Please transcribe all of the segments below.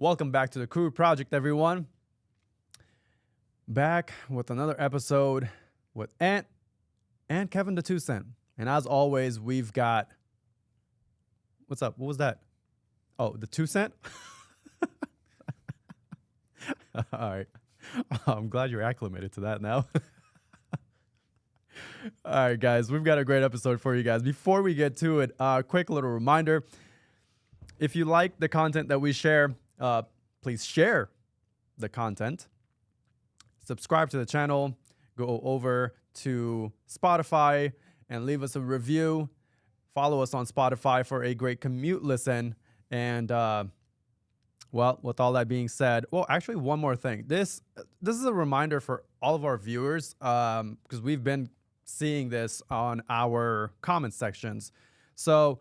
Welcome back to the Crude Project, everyone. Back with another episode with Ant and Kevin the 2 Cent. And as always, we've got... What's up? What was that? Oh, the 2 Cent? All right. I'm glad you're acclimated to that now. All right, guys. We've got a great episode for you guys. Before we get to it, quick little reminder. If you like the content that we share, please share the content. Subscribe to the channel. Go over to Spotify and leave us a review. Follow us on Spotify for a great commute listen. And, well, with all that being said, well, actually, one more thing. This is a reminder for all of our viewers because we've been seeing this on our comment sections. So,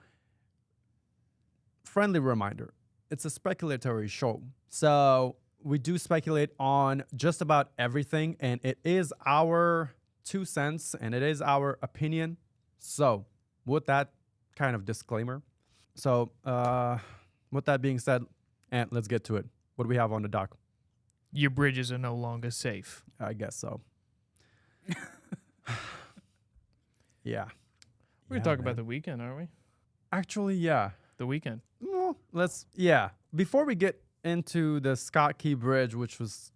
friendly reminder, it's a speculatory show. So we do speculate on just about everything, and it is our 2 cents, and it is our opinion. So with that kind of disclaimer. So with that being said, Ant, let's get to it. What do we have on the dock? Your bridges are no longer safe. I guess so. Yeah. We're going to talk about the weekend, aren't we? Actually, yeah. The weekend. Well, before we get into the Scott Key Bridge, which was,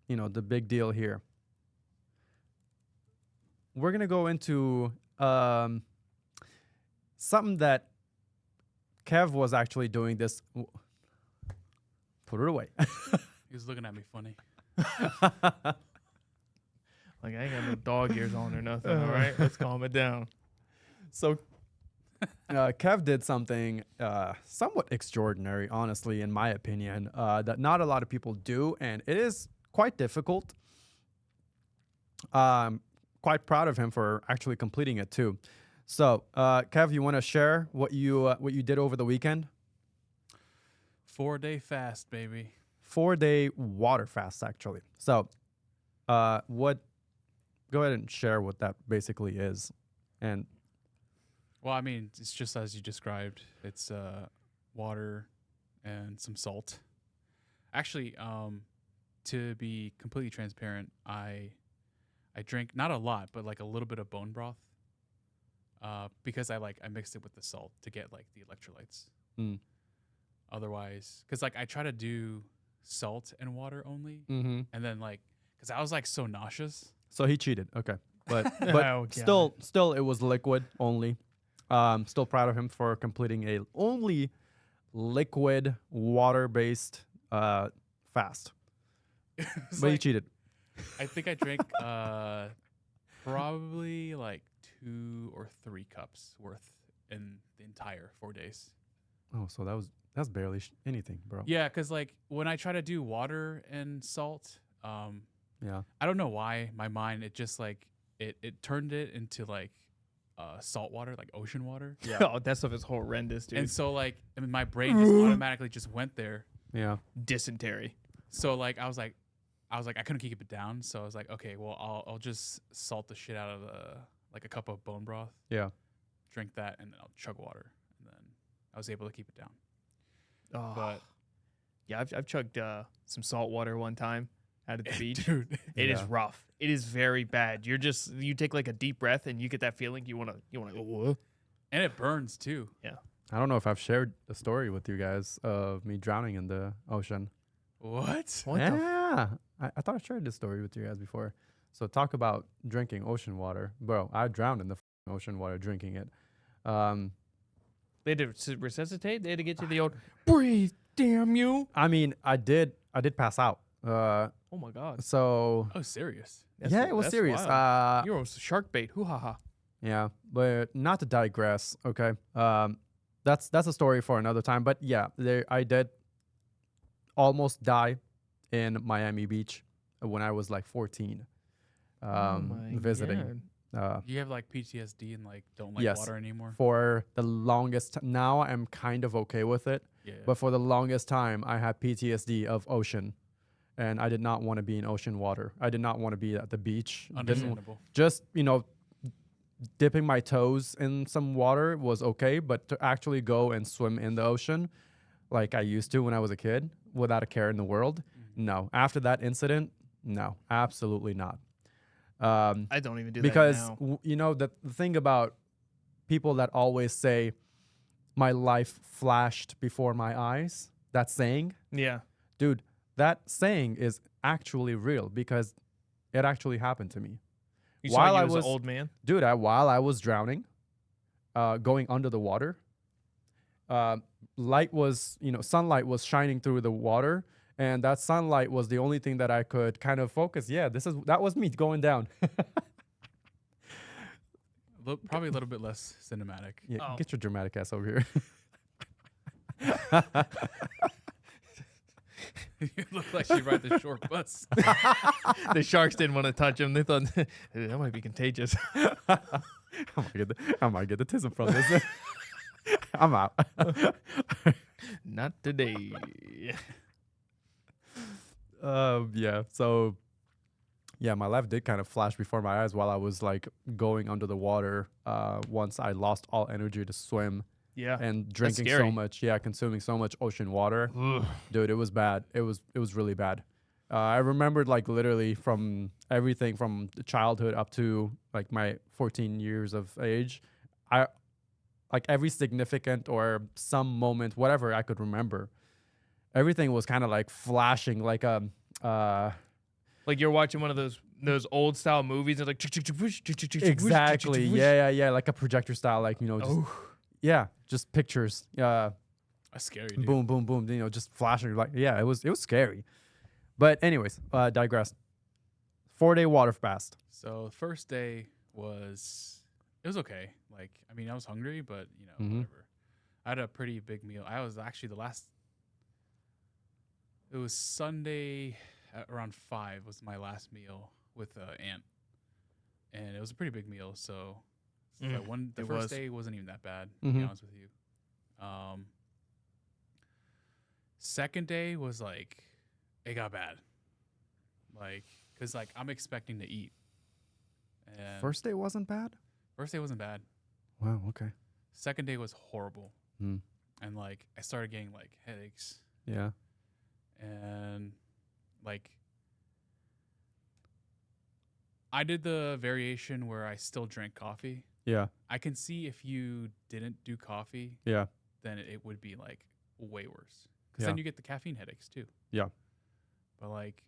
the big deal here, we're going to go into something that Kev was actually doing this. Put it away. He was looking at me funny. Like, I ain't got no dog ears on or nothing, all right? Let's calm it down. So Kev did something somewhat extraordinary, honestly, in my opinion, that not a lot of people do, and it is quite difficult. Quite proud of him for actually completing it too. So, Kev, you want to share what you did over the weekend? 4-day fast, baby. 4-day water fast, actually. So, go ahead and share what that basically is, and. Well, I mean, it's just as you described. It's water and some salt. Actually, to be completely transparent, I drink not a lot, but like a little bit of bone broth. Because I mixed it with the salt to get like the electrolytes. Mm. Otherwise, because I try to do salt and water only, Mm-hmm. and then because I was so nauseous. So he cheated. Okay, but Oh, still, it was liquid only. Still proud of him for completing a only liquid water-based fast. But he cheated. I think I drank probably 2 or 3 cups worth in the entire 4 days. Oh, so that's barely anything, bro. Yeah, because when I try to do water and salt, Yeah. I don't know why my mind it just it turned it into salt water, like ocean water. Yeah. Oh, that stuff is horrendous, dude. And so my brain just automatically just went there. Yeah. Dysentery. So I was like I couldn't keep it down. So I was like, okay, well I'll just salt the shit out of a cup of bone broth. Yeah. Drink that and then I'll chug water, and then I was able to keep it down. Oh. But Yeah, I've chugged some salt water one time out at the beach. dude, It is Yeah. rough. It is very bad. You take a deep breath and you get that feeling you wanna go. and it burns too. I don't know if I've shared the story with you guys of me drowning in the ocean. What? What the Yeah. I thought I shared this story with you guys before. So talk about drinking ocean water. Bro, I drowned in the ocean water drinking it. They had to resuscitate? They had to get to the old breathe, damn you. I mean, I did pass out. Oh my god. So Oh, serious? yeah, it was that's serious. wild. You're a shark bait. Hoo ha ha. Yeah, but not to digress. Okay, that's a story for another time. But yeah, I did almost die in Miami Beach when I was 14, visiting. You have PTSD and don't like Yes. water anymore? For the longest now I'm kind of okay with it, Yeah. but for the longest time I had PTSD of ocean, and I did not want to be in ocean water. I did not want to be at the beach. Understandable. Just dipping my toes in some water was okay, but to actually go and swim in the ocean like I used to when I was a kid without a care in the world. No. After that incident, no, absolutely not. I don't even do Because that now. you know the thing about people that always say my life flashed before my eyes, that saying, Yeah. dude, that saying is actually real because it actually happened to me. You While saw I you as an was- old man? Dude, while I was drowning, going under the water, light was, sunlight was shining through the water, and that sunlight was the only thing that I could kind of focus. Yeah, that was me going down. Probably a little bit less cinematic. Yeah, Oh. get your dramatic ass over here. You look like you ride the short bus. The sharks didn't want to touch him. They thought that might be contagious. I might get the tism from this. I'm out. Not today. Yeah. So, yeah, my life did kind of flash before my eyes while I was like going under the water. Once I lost all energy to swim Yeah. and drinking so scary. much, consuming so much ocean water, Ugh. dude, it was bad. It was really bad. I remembered like literally from everything from childhood up to like my 14 years of age. I like every significant or some moment, whatever I could remember. Everything was kind of like flashing like Like you're watching one of those old style movies and like exactly. Yeah. Like a projector style, like, just just pictures. That's scary, dude. Boom, boom, boom. Just flashing. Like, yeah, it was scary. But anyways, digress. 4-day water fast. So the first day it was okay. Like, I mean, I was hungry, but Mhm. whatever. I had a pretty big meal. I was actually it was Sunday at around 5 was my last meal with aunt. And it was a pretty big meal. So the it first was. day wasn't even that bad, to be Mhm. honest with you. Second day was like, it got bad. Like, cause like I'm expecting to eat. And First day wasn't bad? first day wasn't bad. Wow, okay. Second day was horrible. Hmm. And like I started getting like headaches Yeah. and like I did the variation where I still drank coffee. Yeah. I can see if you didn't do coffee, Yeah. then it would be like way worse. Because Yeah. then you get the caffeine headaches too. Yeah. But like,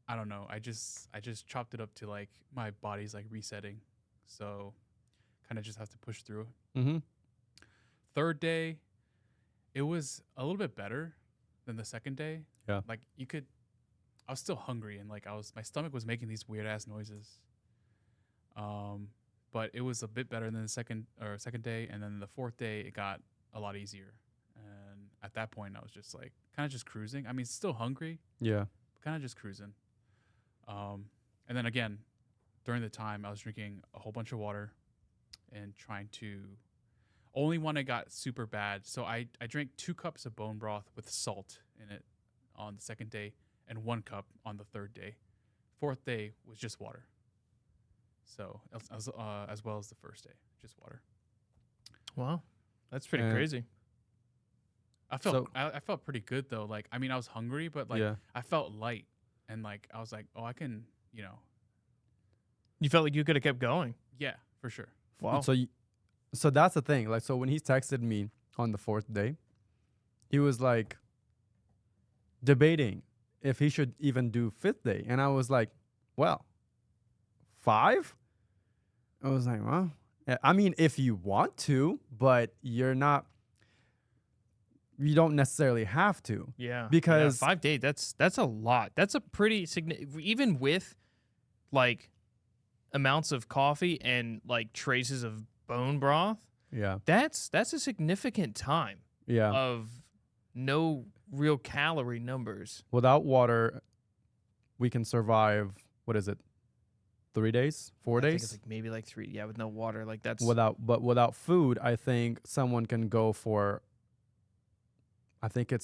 I don't know. I just chopped it up to like my body's like resetting, so kind of just have to push through. Mm-hmm. Third day, it was a little bit better than the second day. Yeah. Like I was still hungry and like my stomach was making these weird ass noises. But it was a bit better than the second day, and then the fourth day it got a lot easier. And at that point, I was just like kind of just cruising. I mean, still hungry, Yeah. but kind of just cruising. And then again, during the time, I was drinking a whole bunch of water and trying to. Only when it got super bad, so I drank 2 cups of bone broth with salt in it on the second day, and 1 cup on the third day. Fourth day was just water. So as well as the first day, just water. Wow. That's pretty Yeah. crazy. I felt pretty good though. Like I mean, I was hungry, but like Yeah. I felt light, and like I was like, oh, I can, You felt like you could have kept going. yeah, for sure. Wow. So that's the thing. Like, so when he texted me on the 4th day, he was like debating if he should even do 5th day. And I was like, well, 5? I was like, well, I mean, if you want to, but you don't necessarily have to. Yeah. Because- 5 days, that's a lot. That's a pretty significant, even with like amounts of coffee and like traces of bone broth. Yeah. That's a significant time Yeah. of no real calorie numbers. Without water, we can survive, what is it? 3 days? 4 I think days? it's like maybe like 3. Yeah, with no water, like that's Without food, I think someone can go for. I think it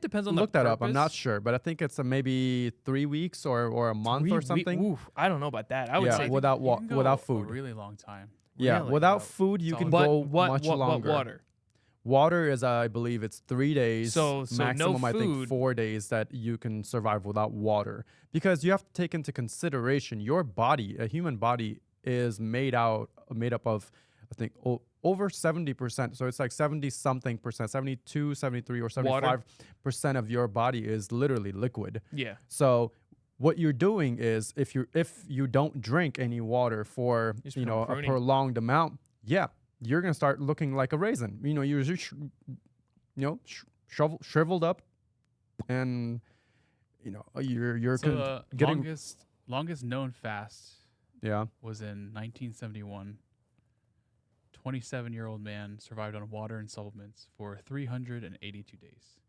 depends on look the that up. I'm not purpose. sure, but I think it's maybe 3 weeks or a month or something. Oof, I don't know about that. I would Yeah, say without You can go without a food. really long time. Yeah, Really? without Without food, you can solid- go what much longer. water? Water is, I believe, it's 3 days. So no maximum, I think, food. 4 days that you can survive without water. Because you have to take into consideration your body. A human body is made up of, I think, over 70%. So it's like 70 something percent, 72, 73, or 75% of your body is literally liquid. Yeah. So what you're doing is if you don't drink any water for Just a pruning. prolonged amount, yeah, you're gonna start looking like a raisin. You're just shriveled up, and you're So the getting longest known fast yeah. was in 1971. 27-year-old man survived on water and supplements for 382 days.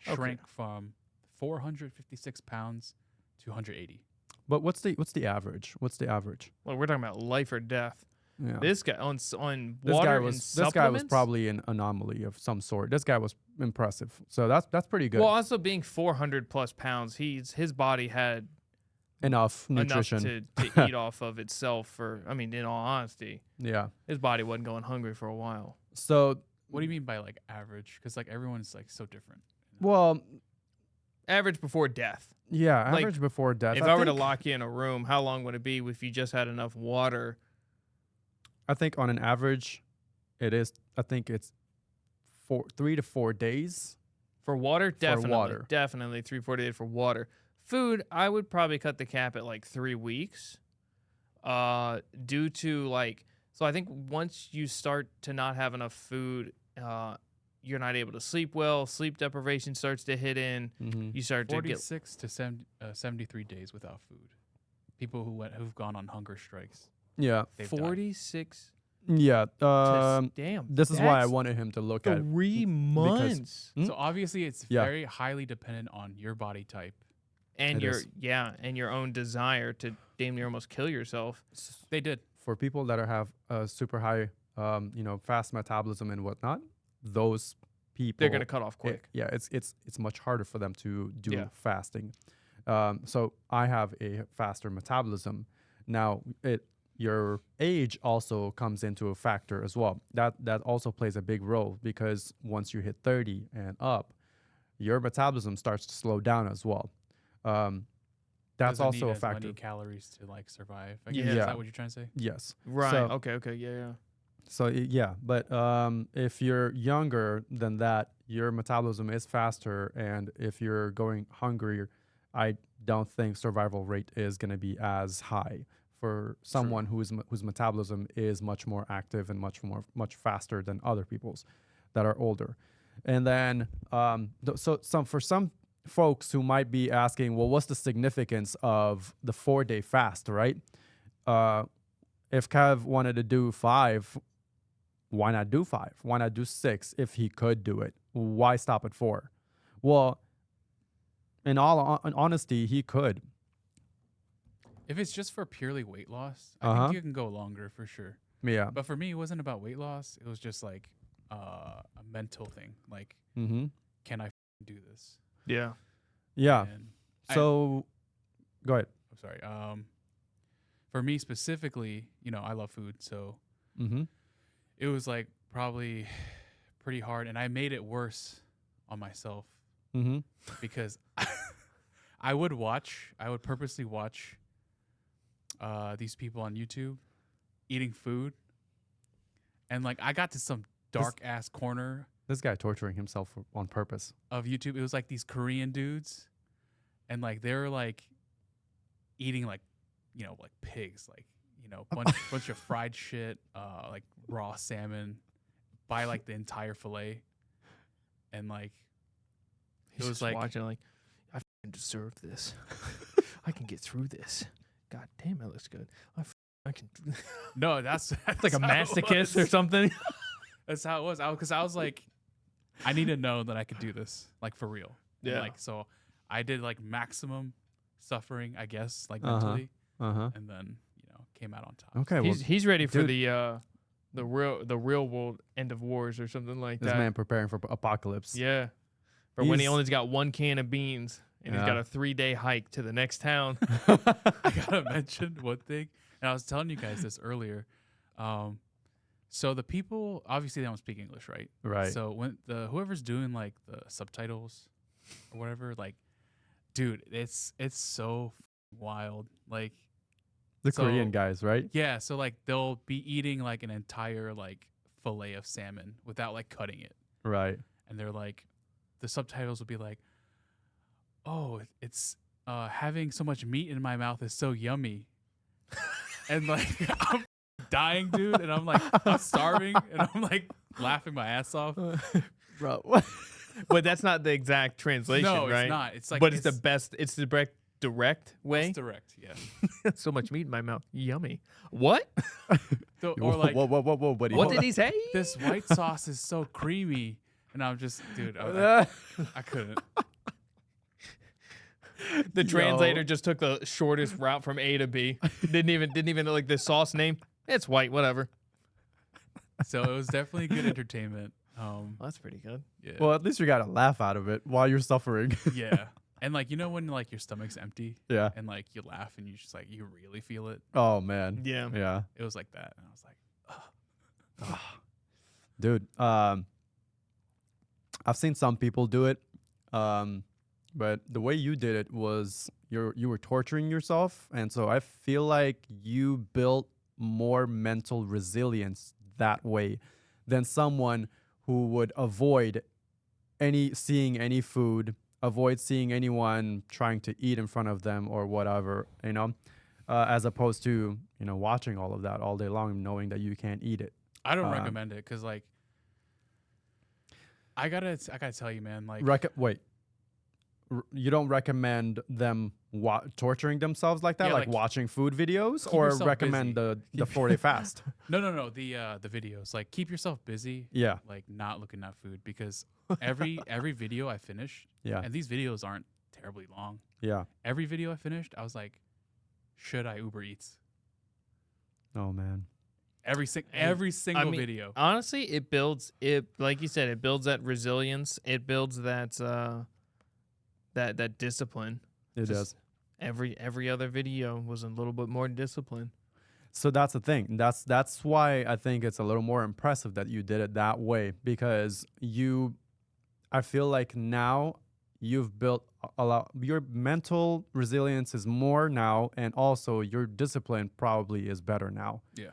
Okay. Shrank from 456 pounds to 180. But what's the average? What's the average? Well, we're talking about life or death. Yeah. This guy on This water guy and was supplements. probably an anomaly of some sort. This guy was impressive. So that's pretty good. Well, also being 400 plus pounds, his body had Enough nutrition. enough to eat off of itself. In all honesty, Yeah. his body wasn't going hungry for a while. So What do you mean by like average? Because like everyone's like so different. well, Average before death. yeah, Like, average before death. If I were to think- lock you in a room, how long would it be if you just had enough water? I think on an average, I think it's 3 to 4 days. For water, definitely. water. Definitely 3-4 days for water. Food, I would probably cut the cap at like 3 weeks. Due to so I think once you start to not have enough food, you're not able to sleep well. Sleep deprivation starts to hit in. Mm-hmm. You start to get 46 to 73 days without food. People who've gone on hunger strikes. Yeah. They've died. 46. Yeah. Damn. This is why I that's wanted him to look at it. 3 months. Hmm? So obviously it's Yeah. very highly dependent on your body type. And It is. and your own desire to damn near almost kill yourself. They did. For people that have a super high, fast metabolism and whatnot, those people They're gonna cut off quick. it's much harder for them to do Yeah. fasting. So I have a faster metabolism. Now your age also comes into a factor as well. That also plays a big role because once you hit 30 and up, your metabolism starts to slow down as well. That's Doesn't also need a as many factor. calories to like survive. I Yeah. guess. Is Yeah. that what you're trying to say? Yes. Right. So- Okay. Yeah. So yeah, but if you're younger than that, your metabolism is faster, and if you're going hungry, I don't think survival rate is going to be as high for someone whose metabolism is much more active and much faster than other people's that are older. And then for some folks who might be asking, well, what's the significance of the 4-day fast, right? If Kev wanted to do 5, why not do 5? Why not do 6 if he could do it? Why stop at 4? Well, in all honesty, he could. If it's just for purely weight loss, I Uh-huh. think you can go longer for sure. Yeah. But for me, it wasn't about weight loss. It was just like a mental thing. Like, Mm-hmm. can I do this? Yeah. Yeah. And So, go ahead. I'm sorry. For me specifically, I love food, so Mm-hmm. it was like probably pretty hard, and I made it worse on myself Mm-hmm. because I would purposely watch these people on YouTube eating food, and like I got to some dark ass corner This guy torturing himself on purpose. of YouTube. It was like these Korean dudes, and like they were like eating like like pigs, like bunch of fried shit, like raw salmon, buy like the entire fillet, and like He's it was just like watching like I f***ing deserve this. I can get through this. God damn, it looks good. I can. no, that's It's like a how it masochist or was. something. That's how it was. Because I was like, I need to know that I could do this, like for real. And, Yeah. like so, I did like maximum suffering, I guess, like Uh-huh. mentally, Uh-huh. and then came out on top. Okay, well, He's ready for dude. the real world end of wars or something like this that. man preparing for apocalypse. Yeah. Or when he He's- only's got 1 can of beans and he's Yeah. got a 3-day hike to the next town. I gotta mention one thing, and I was telling you guys this earlier. So the people obviously they don't speak English, right? Right. So when whoever's doing like the subtitles or whatever, like, dude, it's so wild. Like The so- Korean guys, right? yeah, so like they'll be eating like an entire like fillet of salmon without like cutting it, Right. and they're like, the subtitles will be like, "Oh, it's having so much meat in my mouth is so yummy," and like I'm dying, dude, and I'm like I'm starving, and I'm like laughing my ass off. Bro, what? But that's not the exact translation, No, right? it's not. It's like but it's the best. It's the direct way. It's direct, yeah. So much meat in my mouth. Yummy. What? So, or like, whoa, buddy. What hold did he say? this white sauce is so creamy, and I'm just, dude, I couldn't. The Yo. translator just took the shortest route from A to B. Didn't even like the sauce name. It's white, whatever. So it was definitely good entertainment. Well, that's pretty good. Yeah, Well, at least you got to laugh out of it while you're suffering. yeah, and like when like your stomach's empty Yeah. and like you laugh and you just like you really feel it. Oh, man. Yeah. Yeah. It was like that, and I was like, Dude, I've seen some people do it, but the way you did it was you were torturing yourself, and so I feel like you built more mental resilience that way than someone who would avoid seeing any food, avoid seeing anyone trying to eat in front of them or whatever, as opposed to watching all of that all day long, knowing that you can't eat it. I don't recommend it because like I gotta tell you, man, like Wait. You don't recommend them torturing themselves like that, Yeah, like like, watching food videos, keep or yourself recommend busy. the 4-day fast? no, the videos, like keep yourself busy, Yeah, like not looking at food because every video I finish, yeah, and these videos aren't terribly long. yeah. Every video I finished, I was like, should I Uber Eats? Oh man, Every single video. Honestly, it builds it, like you said, it builds that resilience. It builds that that discipline. it Just does. Every other video was a little bit more discipline. So that's the thing. That's why I think it's a little more impressive that you did it that way, because I feel like now you've built a lot. Your mental resilience is more now, and also your discipline probably is better now. Yeah.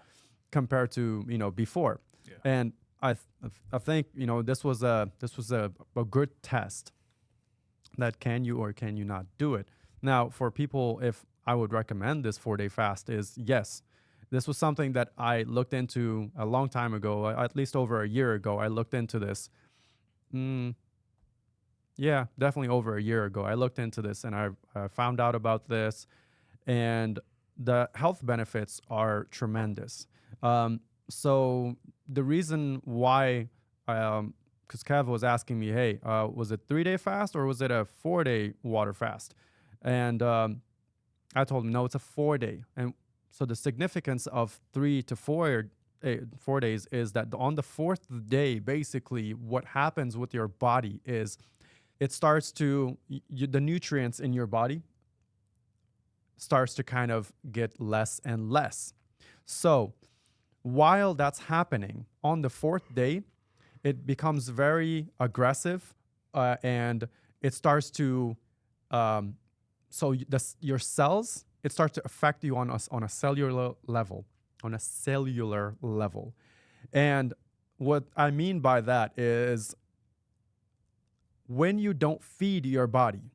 Compared to before. Yeah. And I think this was a good test that can you or can you not do it. Now for people, if I would recommend this 4-day fast, is yes, this was something that I looked into a long time ago, at least over a year ago. I looked into this. Yeah, definitely over a year ago. I looked into this and I found out about this, and the health benefits are tremendous. So the reason why, because Kev was asking me, hey, was it 3-day fast or was it a 4-day water fast? And I told him, no, it's a 4-day. And so the significance of 3 to 4 days is that on the 4th day, basically what happens with your body is it starts to, the nutrients in your body starts to kind of get less and less. So while that's happening, on the 4th day, it becomes very aggressive, and it starts to, your cells, it starts to affect you on a cellular level, And what I mean by that is when you don't feed your body,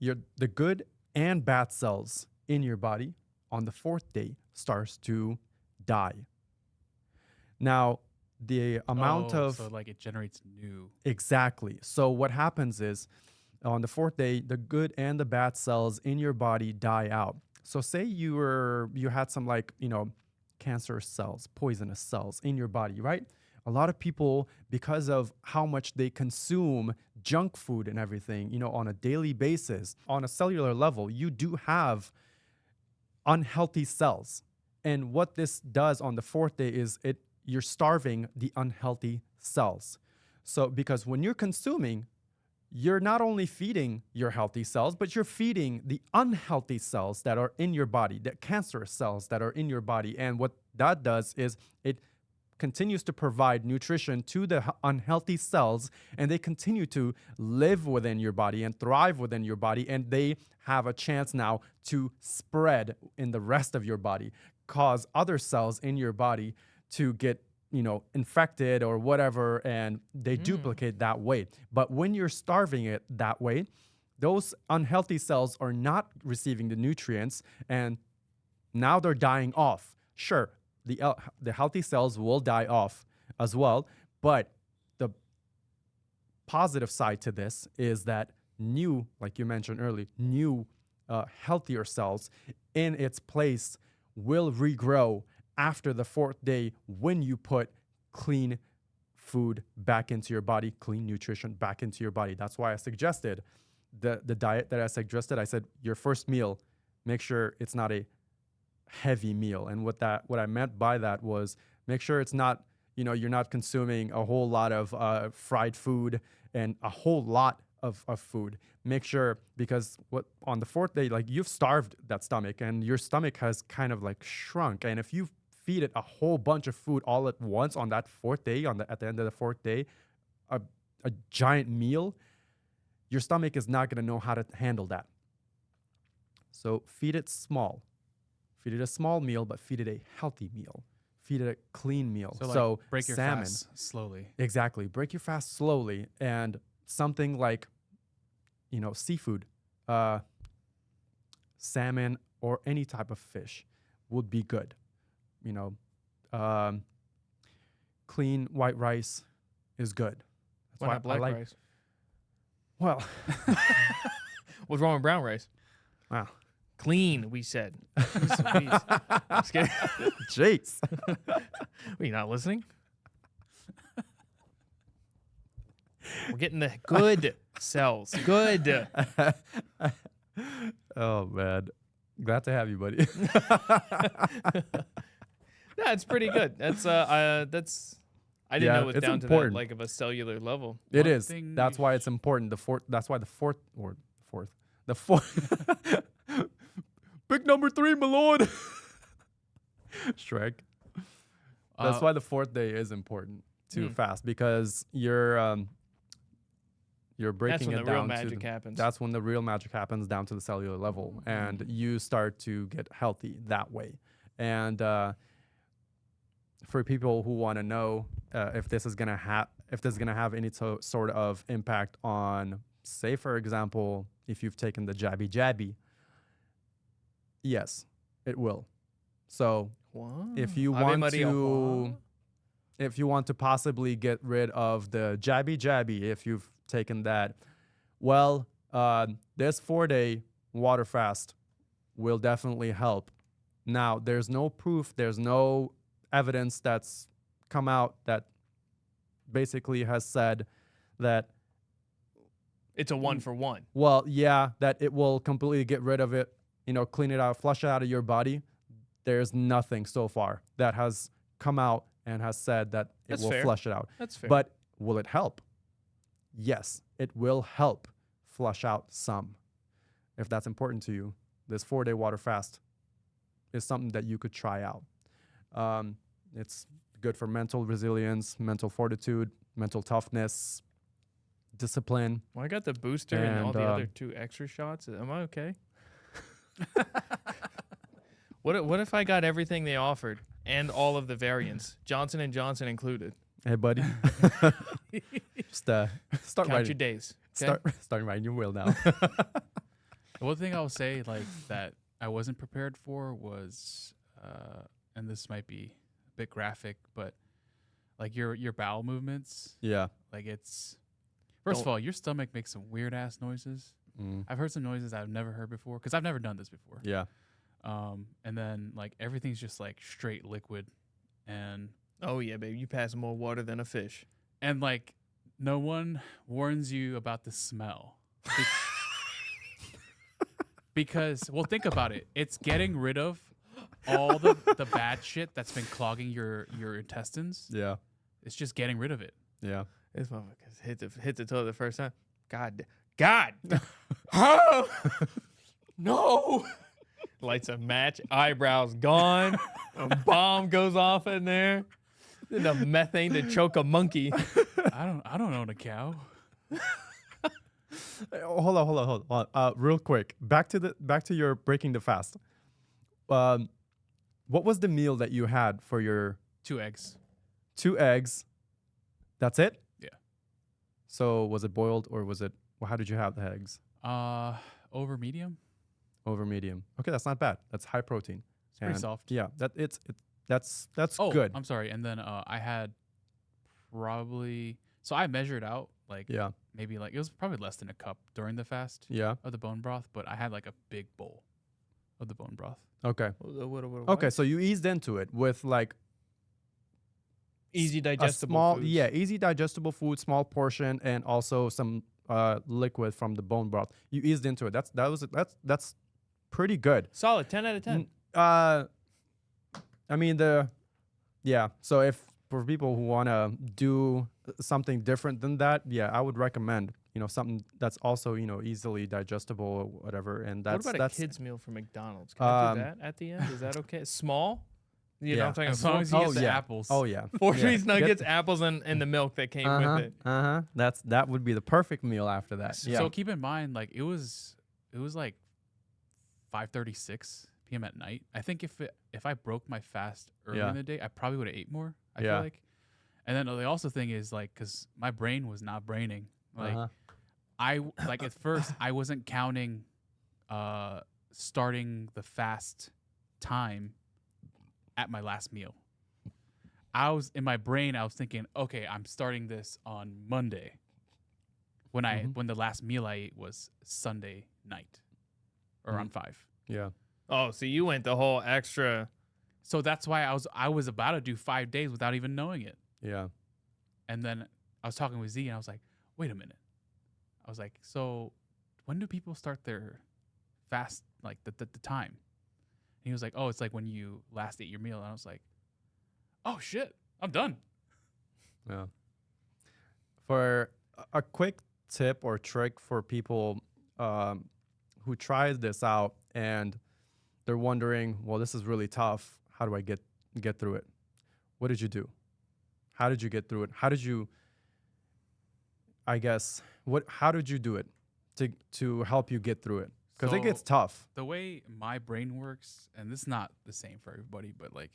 the good and bad cells in your body on the 4th day starts to die. Now, the amount so like it generates new. Exactly. So what happens is on the 4th day, the good and the bad cells in your body die out. So say you had some cancerous cells, poisonous cells in your body, right? A lot of people, because of how much they consume junk food and everything, on a daily basis, on a cellular level, you do have unhealthy cells. And what this does on the 4th day is you're starving the unhealthy cells. So because when you're consuming you're not only feeding your healthy cells, but you're feeding the unhealthy cells that are in your body, the cancerous cells that are in your body. And what that does is it continues to provide nutrition to the unhealthy cells, and they continue to live within your body and thrive within your body, and they have a chance now to spread in the rest of your body, cause other cells in your body to get infected or whatever, and they duplicate that way. But when you're starving it that way, those unhealthy cells are not receiving the nutrients, and now they're dying off. Sure, the healthy cells will die off as well, but the positive side to this is that new, like you mentioned earlier, new healthier cells in its place will regrow after the 4th day when you put clean food back into your body, clean nutrition back into your body. That's why I suggested the diet that I suggested. I said your first meal, make sure it's not a heavy meal. And what I meant by that was make sure it's not, you're not consuming a whole lot of fried food and a whole lot of food. Make sure, because on the 4th day, like you've starved that stomach and your stomach has kind of like shrunk. And if you feed it a whole bunch of food all at once on that 4th day, at the end of the 4th day, a giant meal, your stomach is not going to know how to handle that. So feed it small. Feed it a small meal, but feed it a healthy meal. Feed it a clean meal. So break your salmon, fast slowly. Exactly. Break your fast slowly. And something like, seafood, salmon, or any type of fish would be good. Clean white rice is good. That's Why not black rice? Well, What's wrong with brown rice? wow. Clean, we said. Just kidding. Jeez. Were you not listening? We're getting the good cells. Good. Oh, man. Glad to have you, buddy. Yeah, it's pretty good. That's I didn't Yeah, know it's it's down to important. that like of a cellular level. It One is. thing That's you why it's important. The fourth. Big number 3, my lord. Shrek. That's why the 4th day is important to fast, because you're breaking That's when it the real down magic happens. That's when the real magic happens, down to the cellular level, and you start to get healthy that way. And for people who want to know if this is gonna have any sort of impact on, say, for example, if you've taken the jabby, yes, it will. So if you want to possibly get rid of the jabby, if you've taken that, well, this 4-day water fast will definitely help. Now, there's no proof, there's no evidence that's come out that basically has said that It's a 1-for-1. well, yeah, that it will completely get rid of it, clean it out, flush it out of your body. There's nothing so far that has come out and has said that it will flush it out. That's fair. But will it help? Yes, it will help flush out some. If that's important to you, this 4-day water fast is something that you could try out. It's good for mental resilience, mental fortitude, mental toughness, discipline. Well, I got the booster and all And, the other 2 extra shots. Am I okay? What if I got everything they offered and all of the variants, Johnson & Johnson included? Hey, buddy. Just start Count writing. your days. Okay? Start writing your will now. The one thing I'll say, like, that I wasn't prepared for was, and this might be a bit graphic, but like your bowel movements. Yeah. Like it's, first of all, your stomach makes some weird ass noises. I've heard some noises I've never heard before because I've never done this before. Yeah. And then like everything's just like straight liquid, and Oh yeah, baby, you pass more water than a fish. like no one warns you about the smell. Because, well, think about it. It's getting rid of all the bad shit that's been clogging your intestines. Yeah. It's just getting rid of it. Yeah. This motherfucker hit the toilet the first time. God. Oh, no. Lights a match, eyebrows gone, a bomb goes off in there, enough methane to choke a monkey. I don't own a cow. Hold on. Real quick, back to your breaking the fast. What was the meal that you had for your 2 eggs. 2 eggs? That's it? Yeah. So was it boiled or was it? Well, how did you have the eggs? Over medium. Over medium. Okay, that's not bad. That's high protein. It's pretty soft. Yeah, that's Oh, good. I'm sorry. And then I had probably, so I measured out like Yeah, maybe like it was probably less than a cup during the fast yeah. of the bone broth, but I had like a big bowl of the bone broth. Okay. What? Okay, so you eased into it with like Easy a digestible small, foods. yeah, easy digestible food, small portion, and also some liquid from the bone broth. You eased into it. That's pretty good. Solid, 10 out of 10. I mean so if for people who want to do something different than that, yeah, I would recommend, something that's also, easily digestible or whatever. And What about that's a kid's meal from McDonald's? Can I do that at the end? Is that okay? Small? You know what I'm As talking long about? as you Oh, get the yeah. apples. Oh yeah. Four Yeah. Trees Nuggets, Get- apples, and the milk that came with it. That would be the perfect meal after that. Yeah. So keep in mind, like it was like 5:36 p.m. at night. I think if I broke my fast early Yeah. in the day, I probably would have ate more. I Yeah. feel like. And then the also thing is like, cause my brain was not braining. Like like at first I wasn't counting, starting the fast time at my last meal. I was in my brain. I was thinking, okay, I'm starting this on Monday. When the last meal I ate was Sunday night, or around 5. Yeah. Oh, so you went the whole extra. So that's why I was about to do 5 days without even knowing it. Yeah. And then I was talking with Z, and I was like, wait a minute. I was like, so when do people start their fast, like the time? And he was like, oh, it's like when you last ate your meal. And I was like, oh shit, I'm done. Yeah. For a quick tip or trick for people who try this out and they're wondering, well, this is really tough. How do I get through it? What did you do? How did you get through it? How did you, how did you do it to help you get through it? Because it gets So tough. the way my brain works, and this is not the same for everybody, but like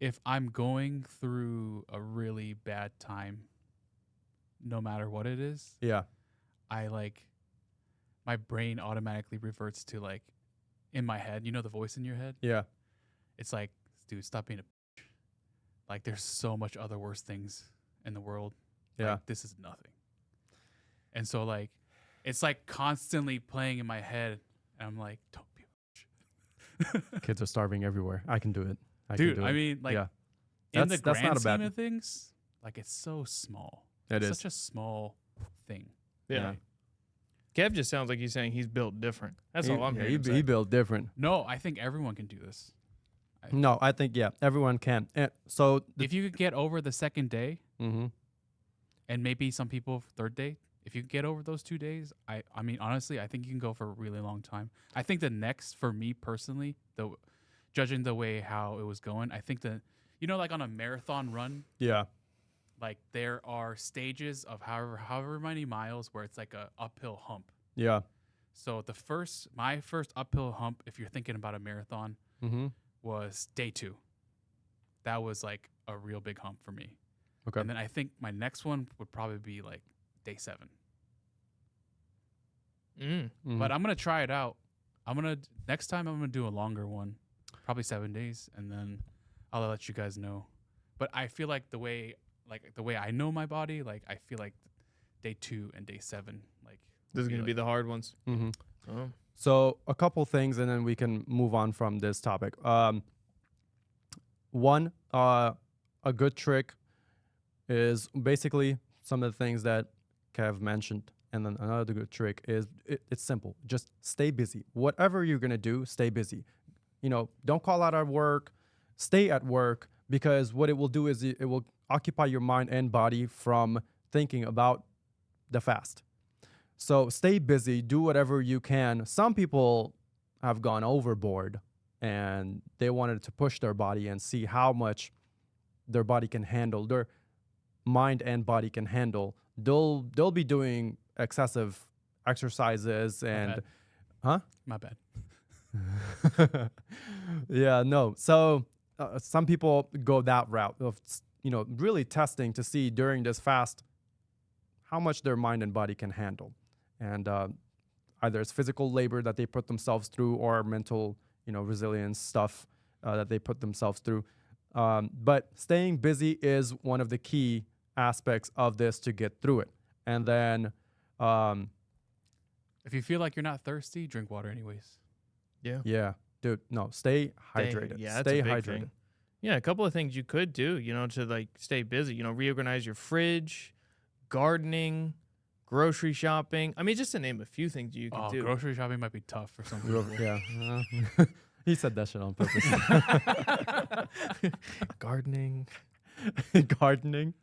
if I'm going through a really bad time, no matter what it is, Yeah. my brain automatically reverts to like in my head, the voice in your head. Yeah. It's like, dude, stop being a bitch. Like there's so much other worse things in the world. Yeah. Like, this is nothing. And so like it's like constantly playing in my head, and I'm like, don't be a bitch. Kids are starving everywhere. I can do it. I Dude, can do I it. mean, like yeah. in the That's grand not a bad- scheme of things, like it's so small. It It's is. such a small thing. Yeah. Kev just sounds like he's saying he's built different. That's all I'm hearing. him He say. built different. No, I think everyone can do this. No, I think everyone can. And so If you could get over the second day, mm-hmm. and maybe some people third day, if you could get over those 2 days, I mean, honestly, I think you can go for a really long time. I think the next, for me personally, judging the way how it was going, I think like on a marathon run, Yeah. like there are stages of however many miles where it's like a uphill hump. Yeah. So my first uphill hump, if you're thinking about a marathon, Mm-hmm. was day 2. That was like a real big hump for me. Okay. And then I think my next one would probably be like day 7. Mhm. But I'm gonna try it out. Next time I'm gonna do a longer one, probably 7 days, and then I'll let you guys know. But I feel like the way I know my body, like I feel like day 2 and day 7, like This is going to be the hard ones. Mm-hmm. Oh. So a couple things, and then we can move on from this topic. One, a good trick is basically some of the things that Kev mentioned. And then another good trick is it's simple. Just stay busy. Whatever you're going to do, stay busy. Don't call out at work. Stay at work, because what it will do is it will occupy your mind and body from thinking about the fast. So stay busy, do whatever you can. Some people have gone overboard and they wanted to push their body and see how much their body can handle, their mind and body can handle. They'll be doing excessive exercises and My bad. yeah, no. So some people go that route of really testing to see during this fast how much their mind and body can handle, and either it's physical labor that they put themselves through or mental resilience stuff that they put themselves through. But staying busy is one of the key aspects of this to get through it. And then If you feel like you're not thirsty, drink water anyways. yeah, dude, no, stay hydrated. Yeah, that's Stay a big hydrated. thing. Yeah, a couple of things you could do, to like stay busy. Reorganize your fridge, gardening, grocery shopping. I mean, just to name a few things you can do. Grocery shopping might be tough for some people. Yeah. He said that shit on purpose. Gardening, Gardening.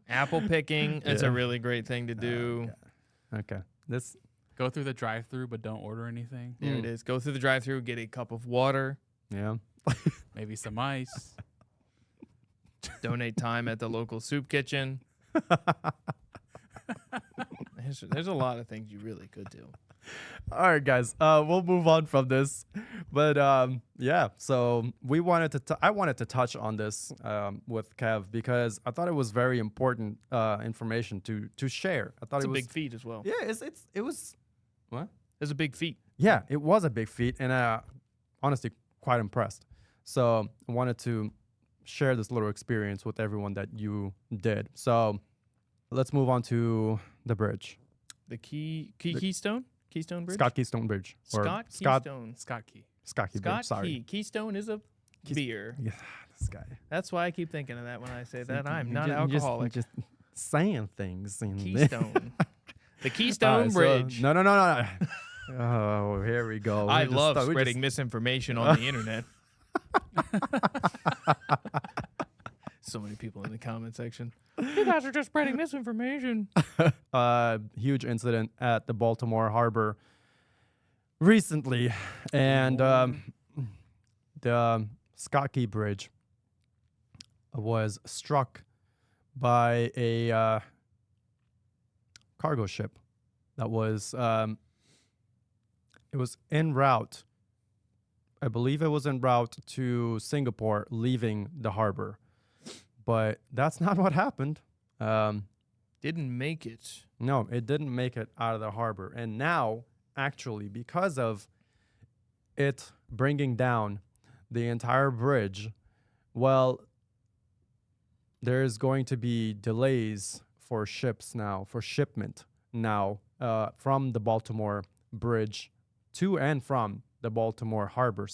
apple picking. It's Yeah. a really great thing to do. Okay. This Go through the drive-through, but don't order anything. There it is. Go through the drive-through, get a cup of water, yeah. Maybe some ice. donate time at the local soup kitchen. There's a lot of things you really could do. All right, guys. We'll move on from this, but yeah. So we wanted to. I wanted to touch on this with Kev because I thought it was very important information to share. I thought It's it a was big feat as well. Yeah, it was. What? It's a big feat. Yeah, it was a big feat, and honestly, quite impressed. So I wanted to share this little experience with everyone that you did. So let's move on to the bridge. The Keystone Bridge. Scott Keystone Bridge. Or Scott Keystone. Scott Key. Scott Key Bridge. Scott Sorry. Key. Keystone is a beer. Yeah, this guy. That's why I keep thinking of that when I say that. I'm You not just- alcoholic. Just saying things. In Keystone. The Keystone Bridge. No. Oh, here we go. I We just love start- we spreading just- misinformation on the internet. So many people in the comment section. You guys are just spreading misinformation. Huge incident at the Baltimore harbor recently, and the Scott Key Bridge was struck by a cargo ship that was it was en route. I believe it was en route to Singapore, leaving the harbor, but that's not what happened. Didn't make it. No, it didn't make it out of the harbor. And now, actually, because of it bringing down the entire bridge, well, there's going to be delays for ships now, for shipment now, from the Baltimore bridge to and from the Baltimore harbor,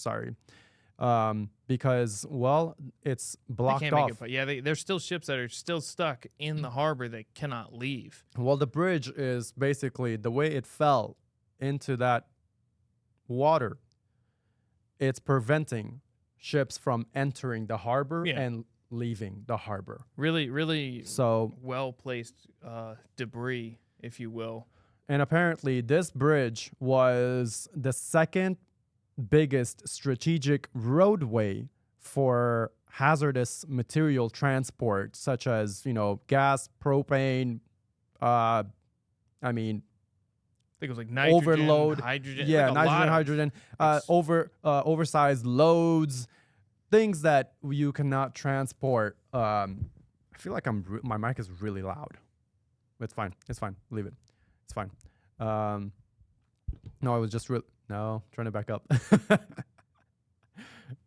because, well, it's They blocked can't off. make it. But yeah, there's still ships that are still stuck in the harbor that cannot leave. Well, the bridge is basically the way it fell into that water. It's preventing ships from entering the harbor Yeah. and leaving the harbor. Really, really So, well placed debris, if you will. and apparently this bridge was the second biggest strategic roadway for hazardous material transport, such as, gas, propane, I mean, I think it was like nitrogen, overload, hydrogen. yeah, like a nitrogen, lot of- hydrogen, ex- oversized loads, things that you cannot transport. I feel like my mic is really loud. It's fine. Leave it. It's fine. No, I was just turn it back up.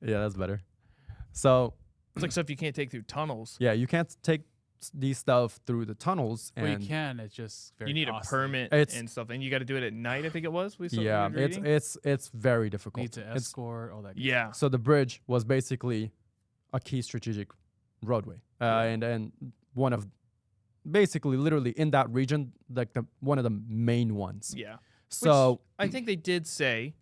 Yeah, that's better. So It's like stuff you can't take through tunnels. yeah, you can't take these stuff through the tunnels, Well, and you can. It's just very You need costly. a permit It's- and stuff, and you got to do it at night. I think it was. We yeah, we were reading. it's very difficult. Need to It's- escort all that. good Yeah. So the bridge was basically a key strategic roadway, and one of basically literally in that region, like one of the main ones. Yeah. So I think they did say,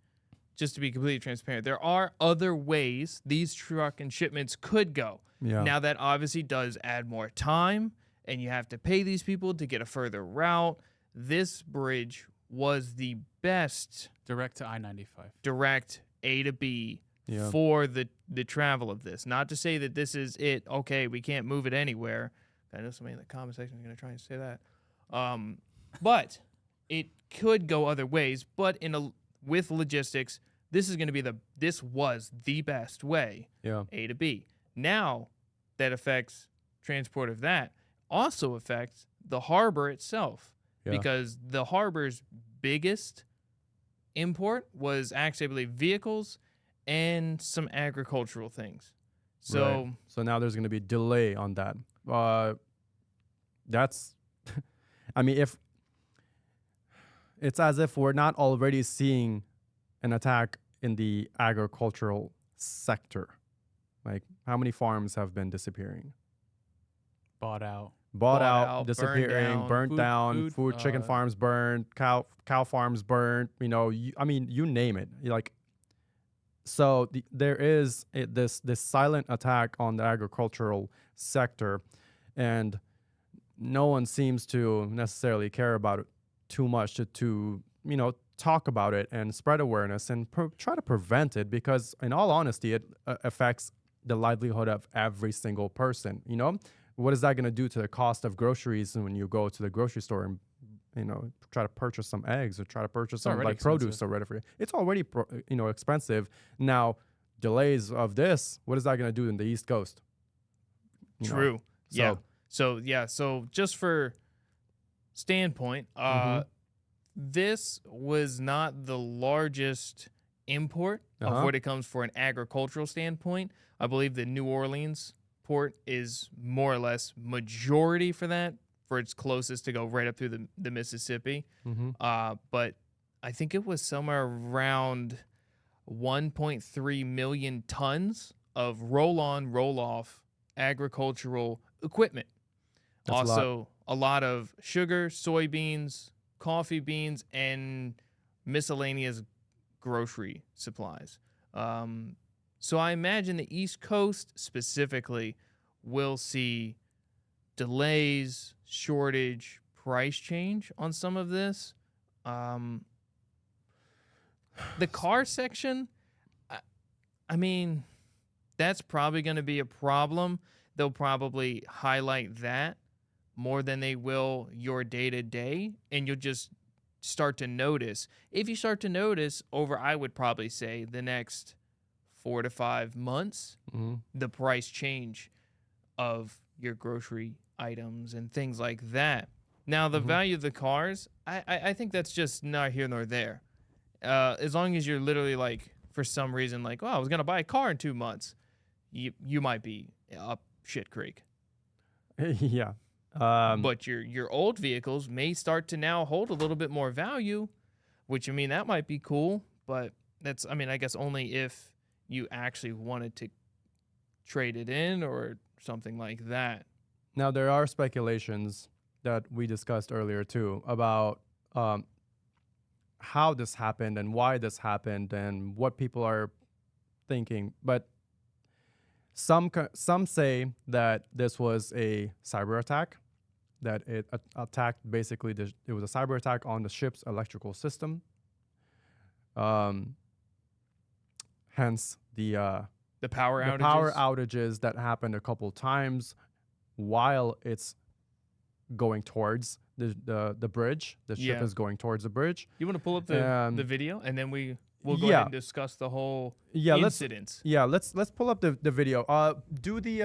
just to be completely transparent, there are other ways these truck and shipments could go. yeah, Now that obviously does add more time, and you have to pay these people to get a further route. This bridge was the best Direct to I-95. direct A to B Yeah. for the travel of this. Not to say that this is it. Okay, we can't move it anywhere. I know somebody in the comment section is going to try and say that. But it could go other ways. But with logistics, this was the best way, Yeah. A to B. Now that affects transport of that also affects the harbor itself, Yeah. because the harbor's biggest import was actually, I believe, vehicles and some agricultural things. So Right. So now there's going to be delay on that. That's, I mean, if it's as if we're not already seeing an attack in the agricultural sector. Like, how many farms have been disappearing? Bought out. Bought Bought out, out, disappearing, burnt Food- down, food, chicken farms burned, cow farms burned. You know, I mean, you name it. Like, so there is this silent attack on the agricultural sector, and no one seems to necessarily care about it too much to talk about it and spread awareness and try to prevent it, because in all honesty, it affects the livelihood of every single person. What is that going to do to the cost of groceries when you go to the grocery store and try to purchase some eggs or try to purchase some already like produce expensive. or whatever for you? It's already expensive. Now, delays of this, what is that going to do in the East Coast? true. So So just for standpoint, Mhm. this was not the largest import of what it comes for an agricultural standpoint. I believe the New Orleans port is more or less majority for that, for its closest to go right up through the Mississippi. But I think it was somewhere around 1.3 million tons of roll-on, roll-off agricultural equipment. That's a lot. Also, a lot of sugar, soybeans, coffee beans, and miscellaneous grocery supplies. So I imagine the East Coast specifically will see delays, shortage, price change on some of this. The car section, I mean, that's probably going to be a problem. They'll probably highlight that more than they will your day-to-day, and you'll just start to notice. If you start to notice over, I would probably say, the next 4 to 5 months, the price change of your grocery items and things like that. Now, the value of the cars, I think that's just not here nor there. As long as you're literally like, for some reason, like, oh, I was going to buy a car in 2 months, you might be up shit creek. Yeah. But your old vehicles may start to now hold a little bit more value, which, I mean, that might be cool, but that's, I mean, I guess only if you actually wanted to trade it in or something like that. Now, there are speculations that we discussed earlier too about how this happened and why this happened and what people are thinking. But some say that this was a cyber attack, that it attacked basically it was a cyber attack on the ship's electrical system. Hence the power outages. power outages that happened a couple times while it's going towards the bridge. The ship Yeah. is going towards the bridge. You want to pull up the video, and then we'll go yeah. ahead and discuss the whole Let's incident. let's pull up the video. Do the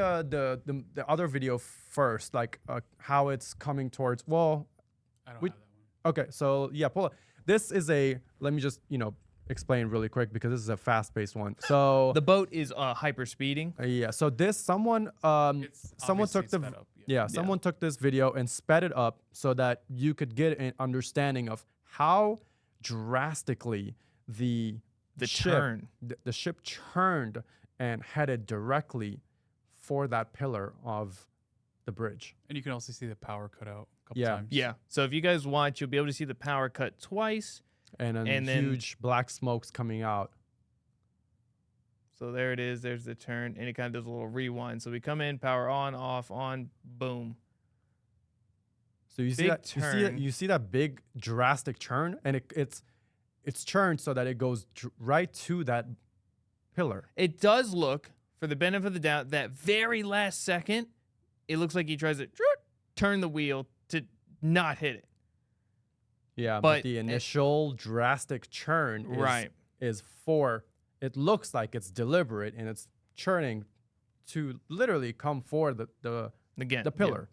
other video first, like how it's coming towards. Well, I don't We- have that one. okay, so yeah, pull up. This is let me just explain really quick because this is a fast-paced one. So The boat is hyper speeding. yeah, so this someone It's someone obviously took the sped up, someone took this video and sped it up so that you could get an understanding of how drastically the ship, turn. the ship turned and headed directly for that pillar of the bridge. And you can also see the power cut out a couple Yeah. times. Yeah. So if you guys watch, you'll be able to see the power cut twice. And then And then- huge black smokes coming out. So there it is. There's the turn, and it kind of does a little rewind. So we come in, power on, off, on, boom. So you see Big that turn. you see that big drastic churn, and it's churned so that it goes right to that pillar. It does look, for the benefit of the doubt, that very last second, it looks like he tries to turn the wheel to not hit it. Yeah, But but the initial drastic churn Right. is for, it looks like it's deliberate and it's churning to literally come for the Again, the pillar.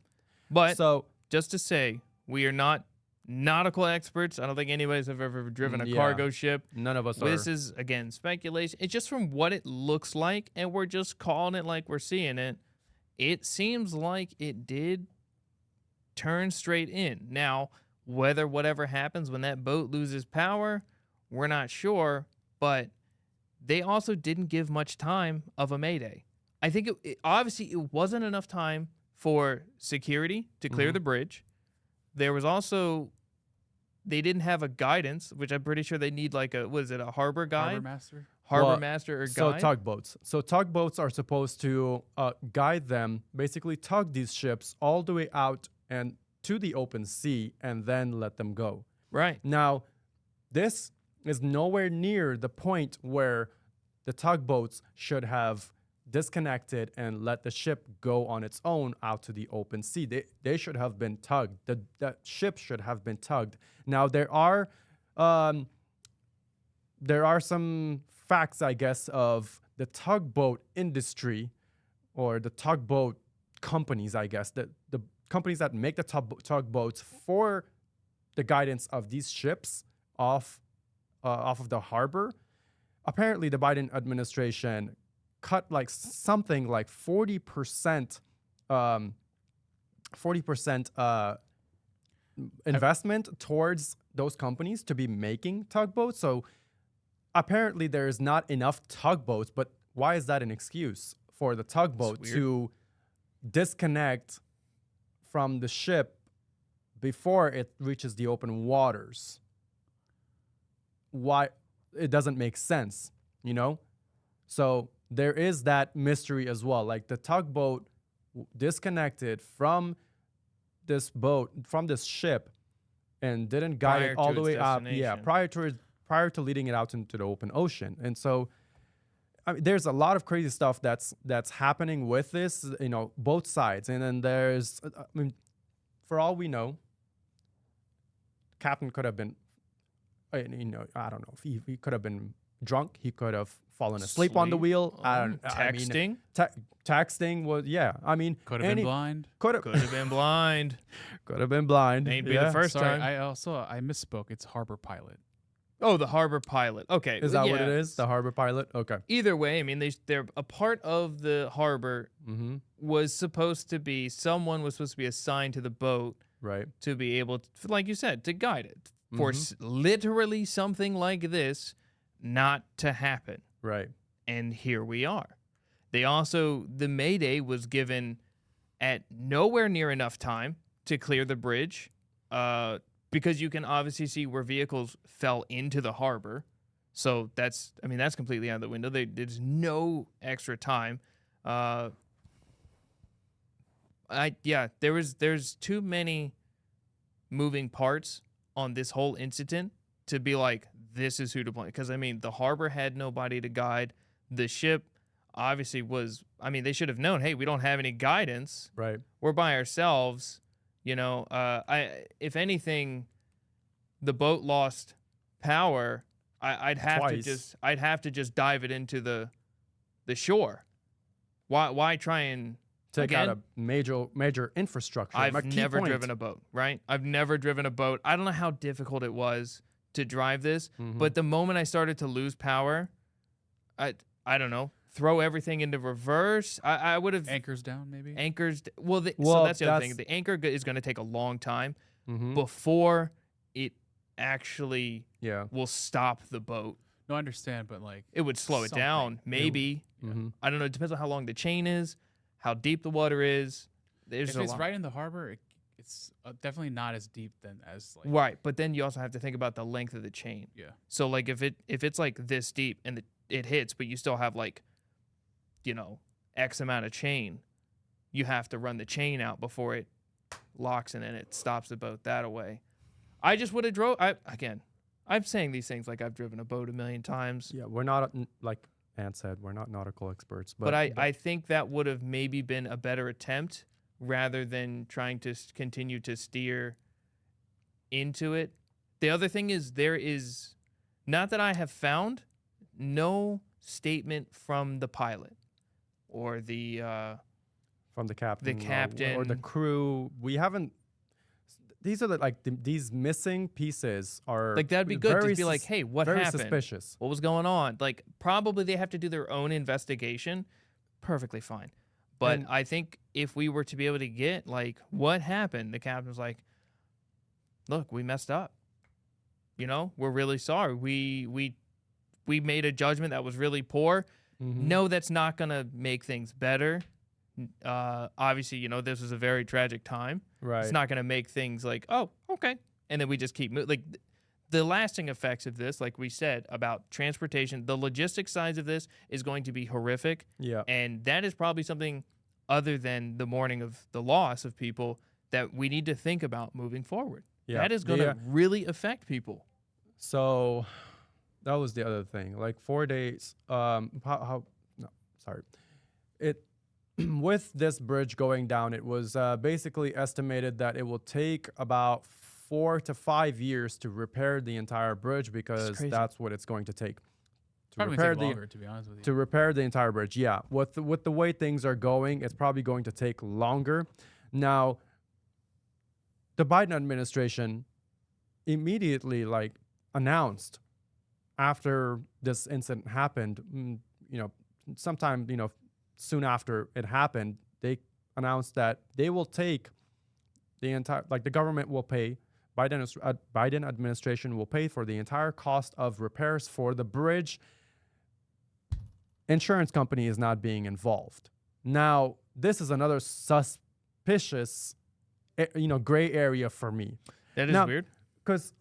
But So just to say, we are not nautical experts. I don't think anybody's ever driven a Yeah. cargo ship. none of us This are. is, again, speculation. It's just from what it looks like, and we're just calling it like we're seeing it. It seems like it did turn straight in. Now, whether whatever happens when that boat loses power, we're not sure, but they also didn't give much time of a mayday. I think obviously it wasn't enough time for security to clear the bridge. There was also, they didn't have a guidance, which I'm pretty sure they need like a, what is it, a harbor guide? Harbor master. Harbor Well, master or So guide? tugboats. So tugboats are supposed to guide them, basically tug these ships all the way out and to the open sea, and then let them go. Right. Now, this is nowhere near the point where the tugboats should have disconnected and let the ship go on its own out to the open sea. They should have been tugged. The ship should have been tugged. Now, there are some facts, I guess, of the tugboat industry or the tugboat companies, I guess, the companies that make the tugboats for the guidance of these ships off of the harbor. Apparently, the Biden administration cut like something like 40% investment towards those companies to be making tugboats. So apparently there is not enough tugboats, but why is that an excuse for the tugboat weird. to disconnect from the ship before it reaches the open waters? Why? It doesn't make sense, you know? So there is that mystery as well. Like the tugboat disconnected from this boat, from this ship, and didn't guide Prior it all to the its way up. Yeah, destination. prior to leading it out into the open ocean. And so I mean, there's a lot of crazy stuff that's happening with this, you know, both sides. And then there's, I mean, for all we know, Captain could have been, you know, I don't know if he could have been drunk. He could have fallen asleep on the Sleep. wheel. Texting. Texting was, yeah. I mean, Could have been blind. Could have Could have been blind. could have been blind. Ain't be yeah. the first Sorry, time. I misspoke. It's harbor pilot. Oh, the harbor pilot. Okay. Is that what it yeah. is? The harbor pilot? Okay. Either way, I mean, they're a part of the harbor Mm-hmm. was supposed to be, someone was supposed to be assigned to the boat Right. to be able to, like you said, to guide it. For Mhm. literally something like this not to happen. Right. And here we are. They also, the Mayday was given at nowhere near enough time to clear the bridge, because you can obviously see where vehicles fell into the harbor. So that's completely out of the window. There's no extra time. There's too many moving parts on this whole incident to be like, this is who to blame. Because, I mean, the harbor had nobody to guide. The ship obviously was, I mean, they should have known, hey, we don't have any guidance. Right. We're by ourselves. You know, if anything, the boat lost power. I'd have to just dive it into the shore. Why try and Take out a again, major infrastructure. I've My key never point. driven a boat, right? I've never driven a boat. I don't know how difficult it was to drive this, Mhm. but the moment I started to lose power, I don't know, throw everything into reverse. I would have Anchors down, maybe. anchors. So Well, that's the other thing. that's- The anchor is going to take a long time Mhm. before it actually Yeah. will stop the boat. No, I understand, but like, It would slow it Something. down, maybe. Mhm. I don't know. It depends on how long the chain is, how deep the water is. There's if a it's lot. right in the harbor, it's definitely not as deep then as like. Right, but then you also have to think about the length of the chain. Yeah. So like if it's like this deep and it hits, but you still have like, you know, X amount of chain, you have to run the chain out before it locks in and it stops the boat that away. I just would have again, I'm saying these things like I've driven a boat a million times. Yeah, we're not like Ant said, we're not nautical experts, But I think that would have maybe been a better attempt rather than trying to continue to steer into it. The other thing is there is, not that I have found, no statement from the pilot or the from the captain, or the captain. crew. We haven't. These are these missing pieces are Like, that'd be good to very be like, hey, what very happened? suspicious. What was going on? Like, probably they have to do their own investigation. Perfectly fine. But And- I think if we were to be able to get, like, what happened, the captain's like, look, we messed up. You know, we're really sorry. We made a judgment that was really poor. Mhm. No, that's not going to make things better. Obviously, you know, this was a very tragic time. Right. It's not going to make things like, oh, okay. And then we just keep moving. Like, the lasting effects of this, like we said, about transportation, the logistics sides of this is going to be horrific. Yeah. And that is probably something other than the mourning of the loss of people that we need to think about moving forward. Yeah. That is going to really affect people. So that was the other thing. Like 4 days. No, sorry. It with this bridge going down, it was basically estimated that it will take about 4 to 5 years to repair the entire bridge because crazy. that's what it's going to take to Probably repair take longer, to be honest with you. to repair the entire bridge. Yeah, with the way things are going, it's probably going to take longer. Now, the Biden administration immediately announced after this incident happened, sometime, soon after it happened, they announced that they will take the entire, the government will pay, Biden administration will pay for the entire cost of repairs for the bridge. Insurance company is not being involved. Now, this is another suspicious, gray area for me. That is Now, weird. Because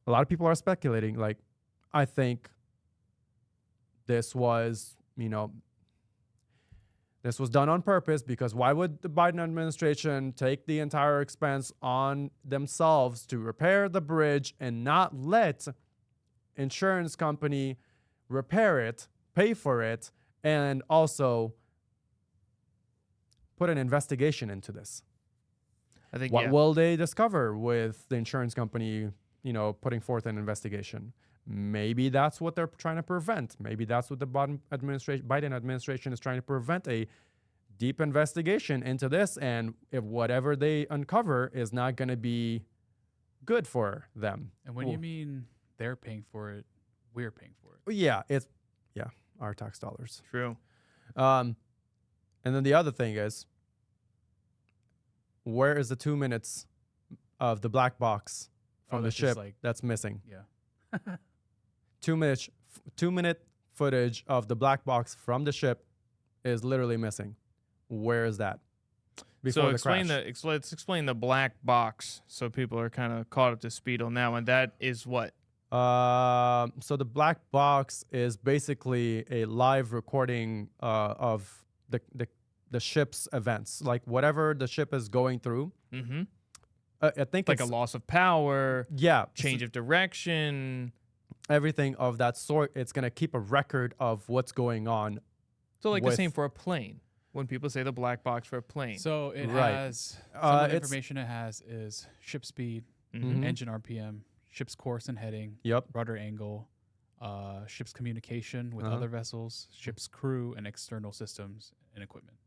a lot of people are speculating. I think this was, this was done on purpose, because why would the Biden administration take the entire expense on themselves to repair the bridge and not let insurance company repair it, pay for it, and also put an investigation into this? I think, What yeah. will they discover with the insurance company, putting forth an investigation? Maybe that's what they're trying to prevent. Maybe that's what the Biden administration is trying to prevent, a deep investigation into this. And if whatever they uncover is not going to be good for them. And when you mean they're paying for it, we're paying for it. Yeah, our tax dollars. True. And then the other thing is, where is the 2 minutes of the black box from the that's just ship that's missing? Yeah. 2-minute footage of the black box from the ship is literally missing. Where is that? Before So the explain crash. let's explain the black box so people are kind of caught up to speed on that one. That is what? So the black box is basically a live recording of the ship's events, like whatever the ship is going through. Mm-hmm. I think Like a it's loss of power, yeah, change of direction. everything of that sort. It's gonna keep a record of what's going on. So like the with- same for a plane. When people say the black box for a plane. So it Right. has some of the It's- information it has is ship speed, Mhm. engine RPM, ship's course and heading, Yep. rudder angle, ship's communication with Uh-huh. other vessels, ship's crew, and external systems and equipment.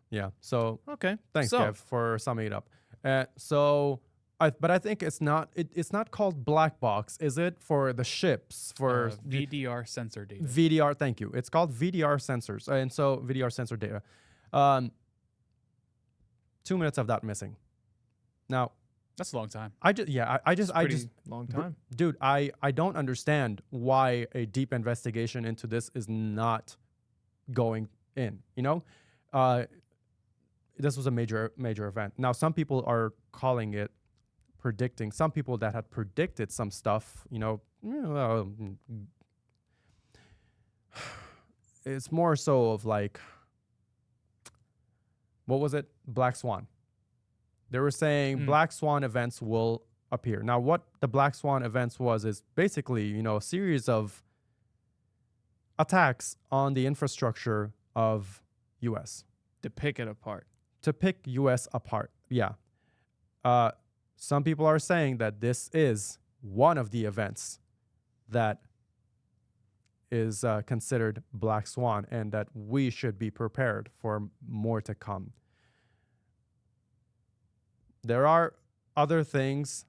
Yeah. So Okay. thanks, So, Kev, for summing it up. But I think it's not called black box, is it, for the ships, for VDR sensor data. VDR? Thank you. It's called VDR sensors, and so VDR sensor data. 2 minutes of that missing. Now, That's a long time. I just pretty long time. dude, I don't understand why a deep investigation into this is not going in. This was a major event. Now, some people are calling it predicting. Some people that had predicted some stuff, it's more so of what was it? Black Swan. They were saying black swan events will appear. Now, what the black swan events was is basically, you know, a series of attacks on the infrastructure of U.S. To pick it apart. to pick U.S. apart. Yeah. Some people are saying that this is one of the events that is considered black swan and that we should be prepared for more to come. There are other things.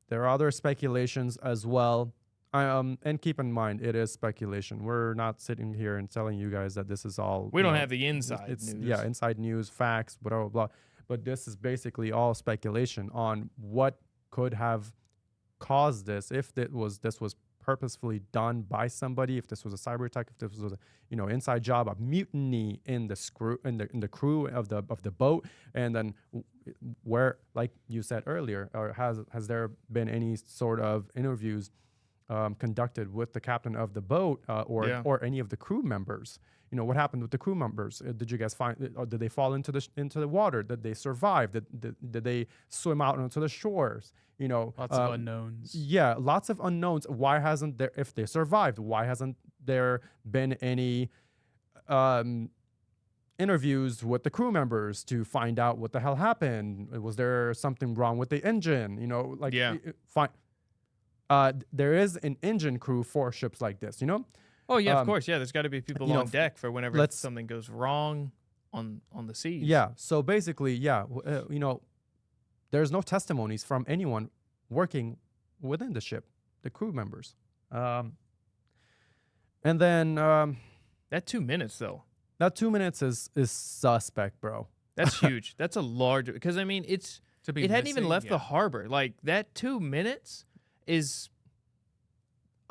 There are other speculations as well. And keep in mind, it is speculation. We're not sitting here and telling you guys that this is all. We don't have the inside news. Yeah, inside news, facts, blah, blah, blah. But this is basically all speculation on what could have caused this, if this was purposefully done by somebody, if this was a cyber attack, if this was a inside job, a mutiny in the crew of the boat, and then where, like you said earlier, or has there been any sort of interviews conducted with the captain of the boat or any of the crew members? What happened with the crew members? Did you guys find, or did they fall into the water? Did they survive? Did they swim out onto the shores? Lots of unknowns. Yeah, lots of unknowns. Why hasn't there, if they survived, why hasn't there been any interviews with the crew members to find out what the hell happened? Was there something wrong with the engine? There is an engine crew for ships like this, Oh yeah, of course. Yeah, there's got to be people on deck for whenever something goes wrong on the seas. Yeah. So basically, there's no testimonies from anyone working within the ship, the crew members. And then that 2 minutes though. That 2 minutes is suspect, bro. That's huge. That's a large, because I mean it hadn't even left the harbor. Like that 2 minutes is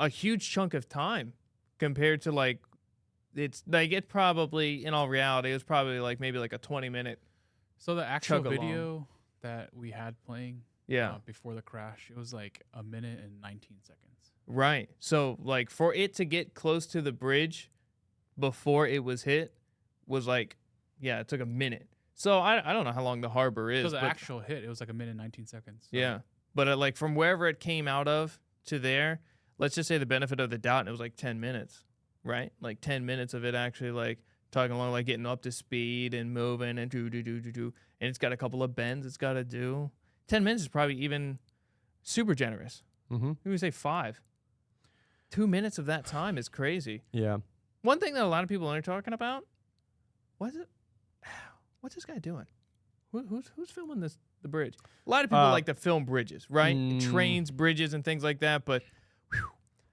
a huge chunk of time. Compared to it probably, in all reality, it was probably maybe a 20-minute. So the actual video that we had playing before the crash, it was like 1 minute and 19 seconds. Right. So for it to get close to the bridge before it was hit was it took a minute. So I don't know how long the harbor is. So the actual hit, it was 1 minute and 19 seconds. So. Yeah. But from wherever it came out of to there, let's just say the benefit of the doubt, and it was 10 minutes, right? 10 minutes of it actually talking along, getting up to speed and moving and do. And it's got a couple of bends it's got to do. 10 minutes is probably even super generous. Mm-hmm. We would say 5. 2 minutes of that time is crazy. Yeah. One thing that a lot of people aren't talking about, what's this guy doing? Who's filming the bridge? A lot of people like to film bridges, right? Trains, bridges, and things like that, but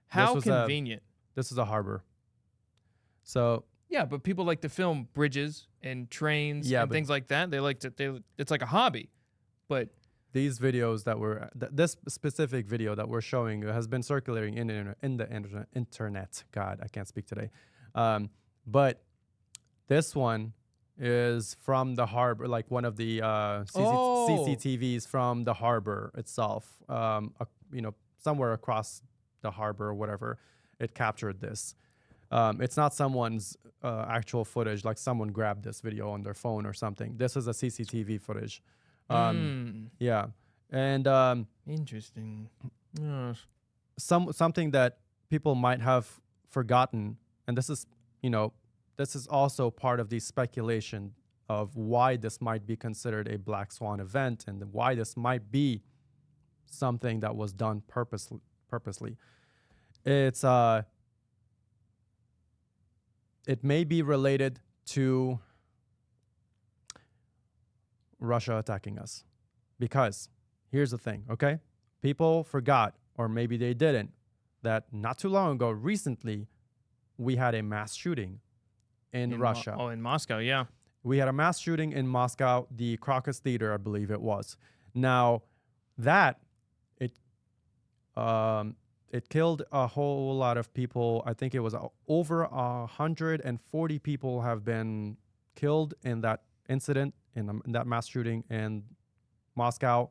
how convenient. This is a harbor. So yeah, but people like to film bridges and trains and things like that. It's like a hobby. But these videos this specific video that we're showing has been circulating in the internet. God, I can't speak today. But this one is from the harbor, one of the CCTVs from the harbor itself. Somewhere across the harbor or whatever, it captured this. It's not someone's actual footage, someone grabbed this video on their phone or something. This is a CCTV footage. Yeah. And interesting. Something that people might have forgotten, and this is also part of the speculation of why this might be considered a black swan event and why this might be something that was done purposely. It's it may be related to Russia attacking us, because here's the thing, okay? People forgot, or maybe they didn't, that not too long ago, recently, we had a mass shooting in Russia. In Moscow, yeah. We had a mass shooting in Moscow, the Crocus Theater, I believe it was. Now, it killed a whole lot of people. I think it was over 140 people have been killed in that incident, in that mass shooting in Moscow.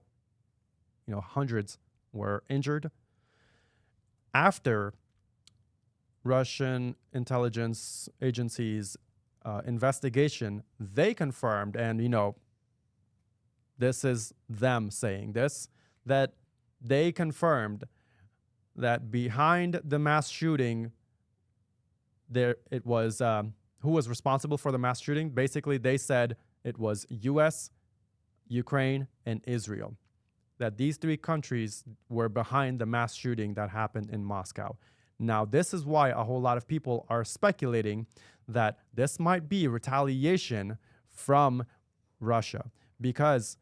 Hundreds were injured. After Russian intelligence agencies' investigation, they confirmed, and this is them saying this, that they confirmed that behind the mass shooting, there it was who was responsible for the mass shooting. Basically, they said it was U.S., Ukraine, and Israel. That these three countries were behind the mass shooting that happened in Moscow. Now, this is why a whole lot of people are speculating that this might be retaliation from Russia, because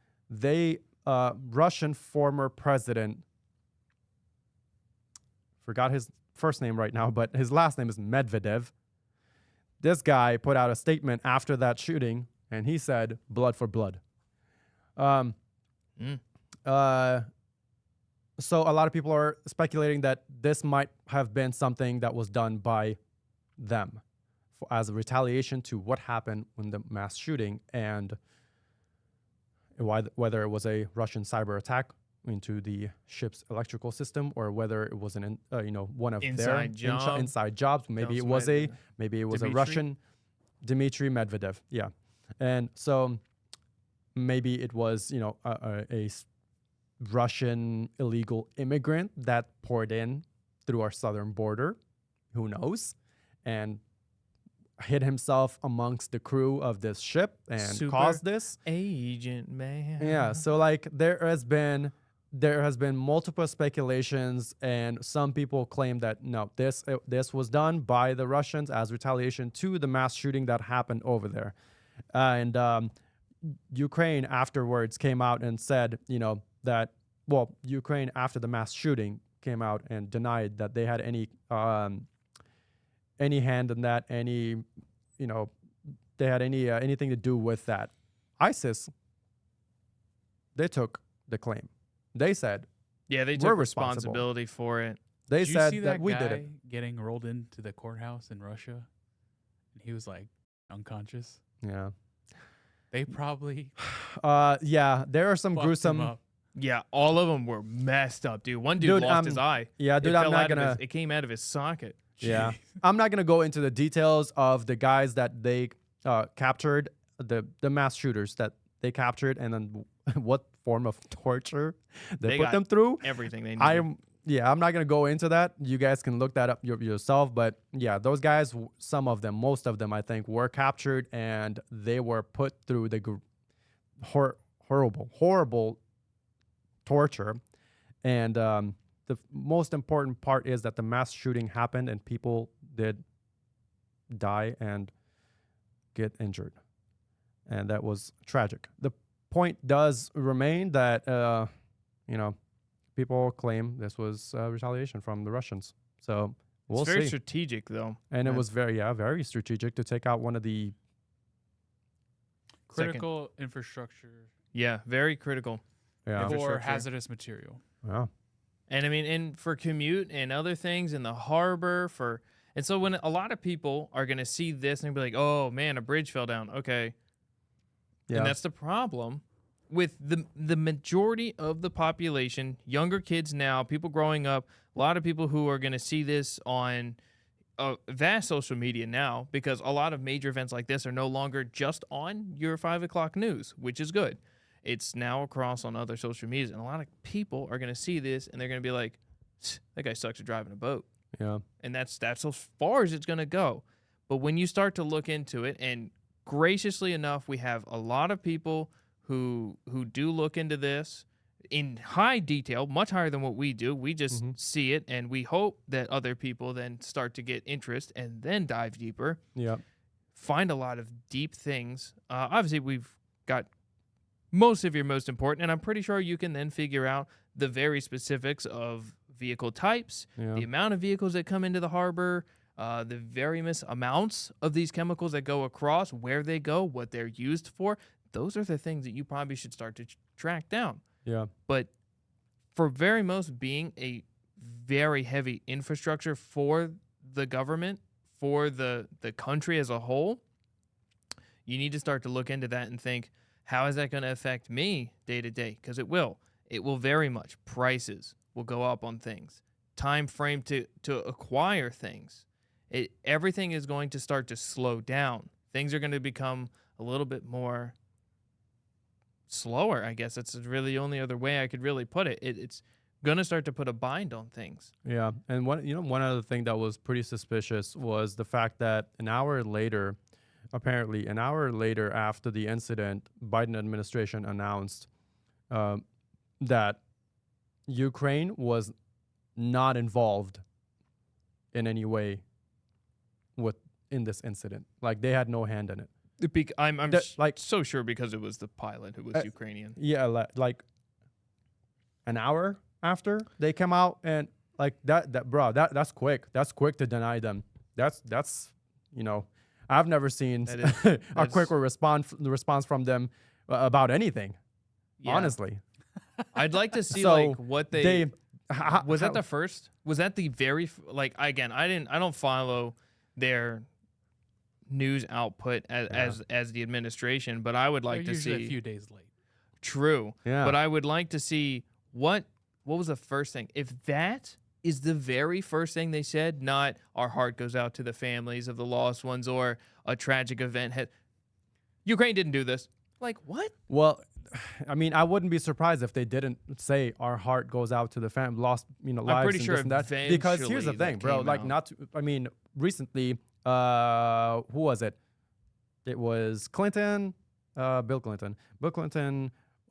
Russian former president, forgot his first name right now, but his last name is Medvedev. This guy put out a statement after that shooting, and he said, blood for blood. So a lot of people are speculating that this might have been something that was done by them as a retaliation to what happened when the mass shooting, and whether it was a Russian cyber attack into the ship's electrical system, or whether it was one of Inside their job. inside jobs. Maybe it was a Russian Dmitry Medvedev. Yeah, and so maybe it was a Russian illegal immigrant that poured in through our southern border. Who knows? And hid himself amongst the crew of this ship and caused this. Agent man. Yeah, so like there has been multiple speculations, and some people claim that no, this was done by the Russians as retaliation to the mass shooting that happened over there. And Ukraine afterwards came out and said, that Ukraine after the mass shooting came out and denied that they had any hand in that, they had anything to do with that. ISIS, they took the claim. They said, yeah, they we're took responsible. responsibility for it. They Did you said see that we did guy it. getting rolled into the courthouse in Russia, and he was like unconscious. Yeah. They probably Yeah, there are some fucked him gruesome. up. Yeah, all of them were messed up, dude. One dude lost his eye. Yeah, dude, it I'm fell not out of gonna. it came out of his socket. Yeah, I'm not gonna go into the details of the guys that they captured, the mass shooters that they captured, and then what form of torture they put got them through. Everything they needed. I'm not gonna go into that. You guys can look that up yourself. But yeah, those guys, some of them, most of them, I think, were captured, and they were put through the horrible torture. And the most important part is that the mass shooting happened and people did die and get injured. And that was tragic. The point does remain that, people claim this was retaliation from the Russians. So we'll it's very see. strategic, though. And it was very strategic to take out one of the Critical infrastructure Yeah, very critical. yeah. for Infrastructure. hazardous material. Yeah. And I mean, and for commute and other things in the harbor and so when a lot of people are going to see this and be like, oh man, a bridge fell down. Okay. Yeah. And that's the problem with the majority of the population, younger kids now, people growing up, a lot of people who are going to see this on vast social media now, because a lot of major events like this are no longer just on your 5 o'clock news, which is good. It's now across on other social medias, and a lot of people are going to see this and they're going to be like, that guy sucks at driving a boat. Yeah. And that's as far as it's going to go. But when you start to look into it, and graciously enough, we have a lot of people who do look into this in high detail, much higher than what we do. We just see it, and we hope that other people then start to get interest and then dive deeper. Yeah. Find a lot of deep things. Obviously, we've got most of your most important, and I'm pretty sure you can then figure out the very specifics of vehicle types, the amount of vehicles that come into the harbor, the various amounts of these chemicals that go across, where they go, what they're used for. Those are the things that you probably should start to track down. Yeah. But for very most being a very heavy infrastructure for the government, for the country as a whole, you need to start to look into that and think, how is that going to affect me day to day? Because it will. It will very much. Prices will go up on things. Time frame to acquire things. Everything is going to start to slow down. Things are going to become a little bit more slower. I guess that's really the only other way I could really put it. It's gonna start to put a bind on things. Yeah, and one other thing that was pretty suspicious was the fact that apparently an hour later after the incident, Biden administration announced that Ukraine was not involved in any way in this incident. Like they had no hand in it. I'm Like so sure because it was the pilot who was Ukrainian. yeah, like an hour after they came out and like that's quick. That's quick to deny them. That's I've never seen a quicker response from them about anything. Yeah. Honestly, I'd like to see So like what they was that the first? Was that the very like again? I don't follow their news output as the administration, but I would like They're to usually see a few days late. True. Yeah. But I would like to see what was the first thing. If that is the very first thing they said, not our heart goes out to the families of the lost ones or a tragic event. Ukraine didn't do this. Like what? Well, I mean, I wouldn't be surprised if they didn't say our heart goes out to the lost, lives. pretty and sure this and that. Because here's the eventually that thing, bro. came Like, out. recently, who was it? It was Clinton, Bill Clinton,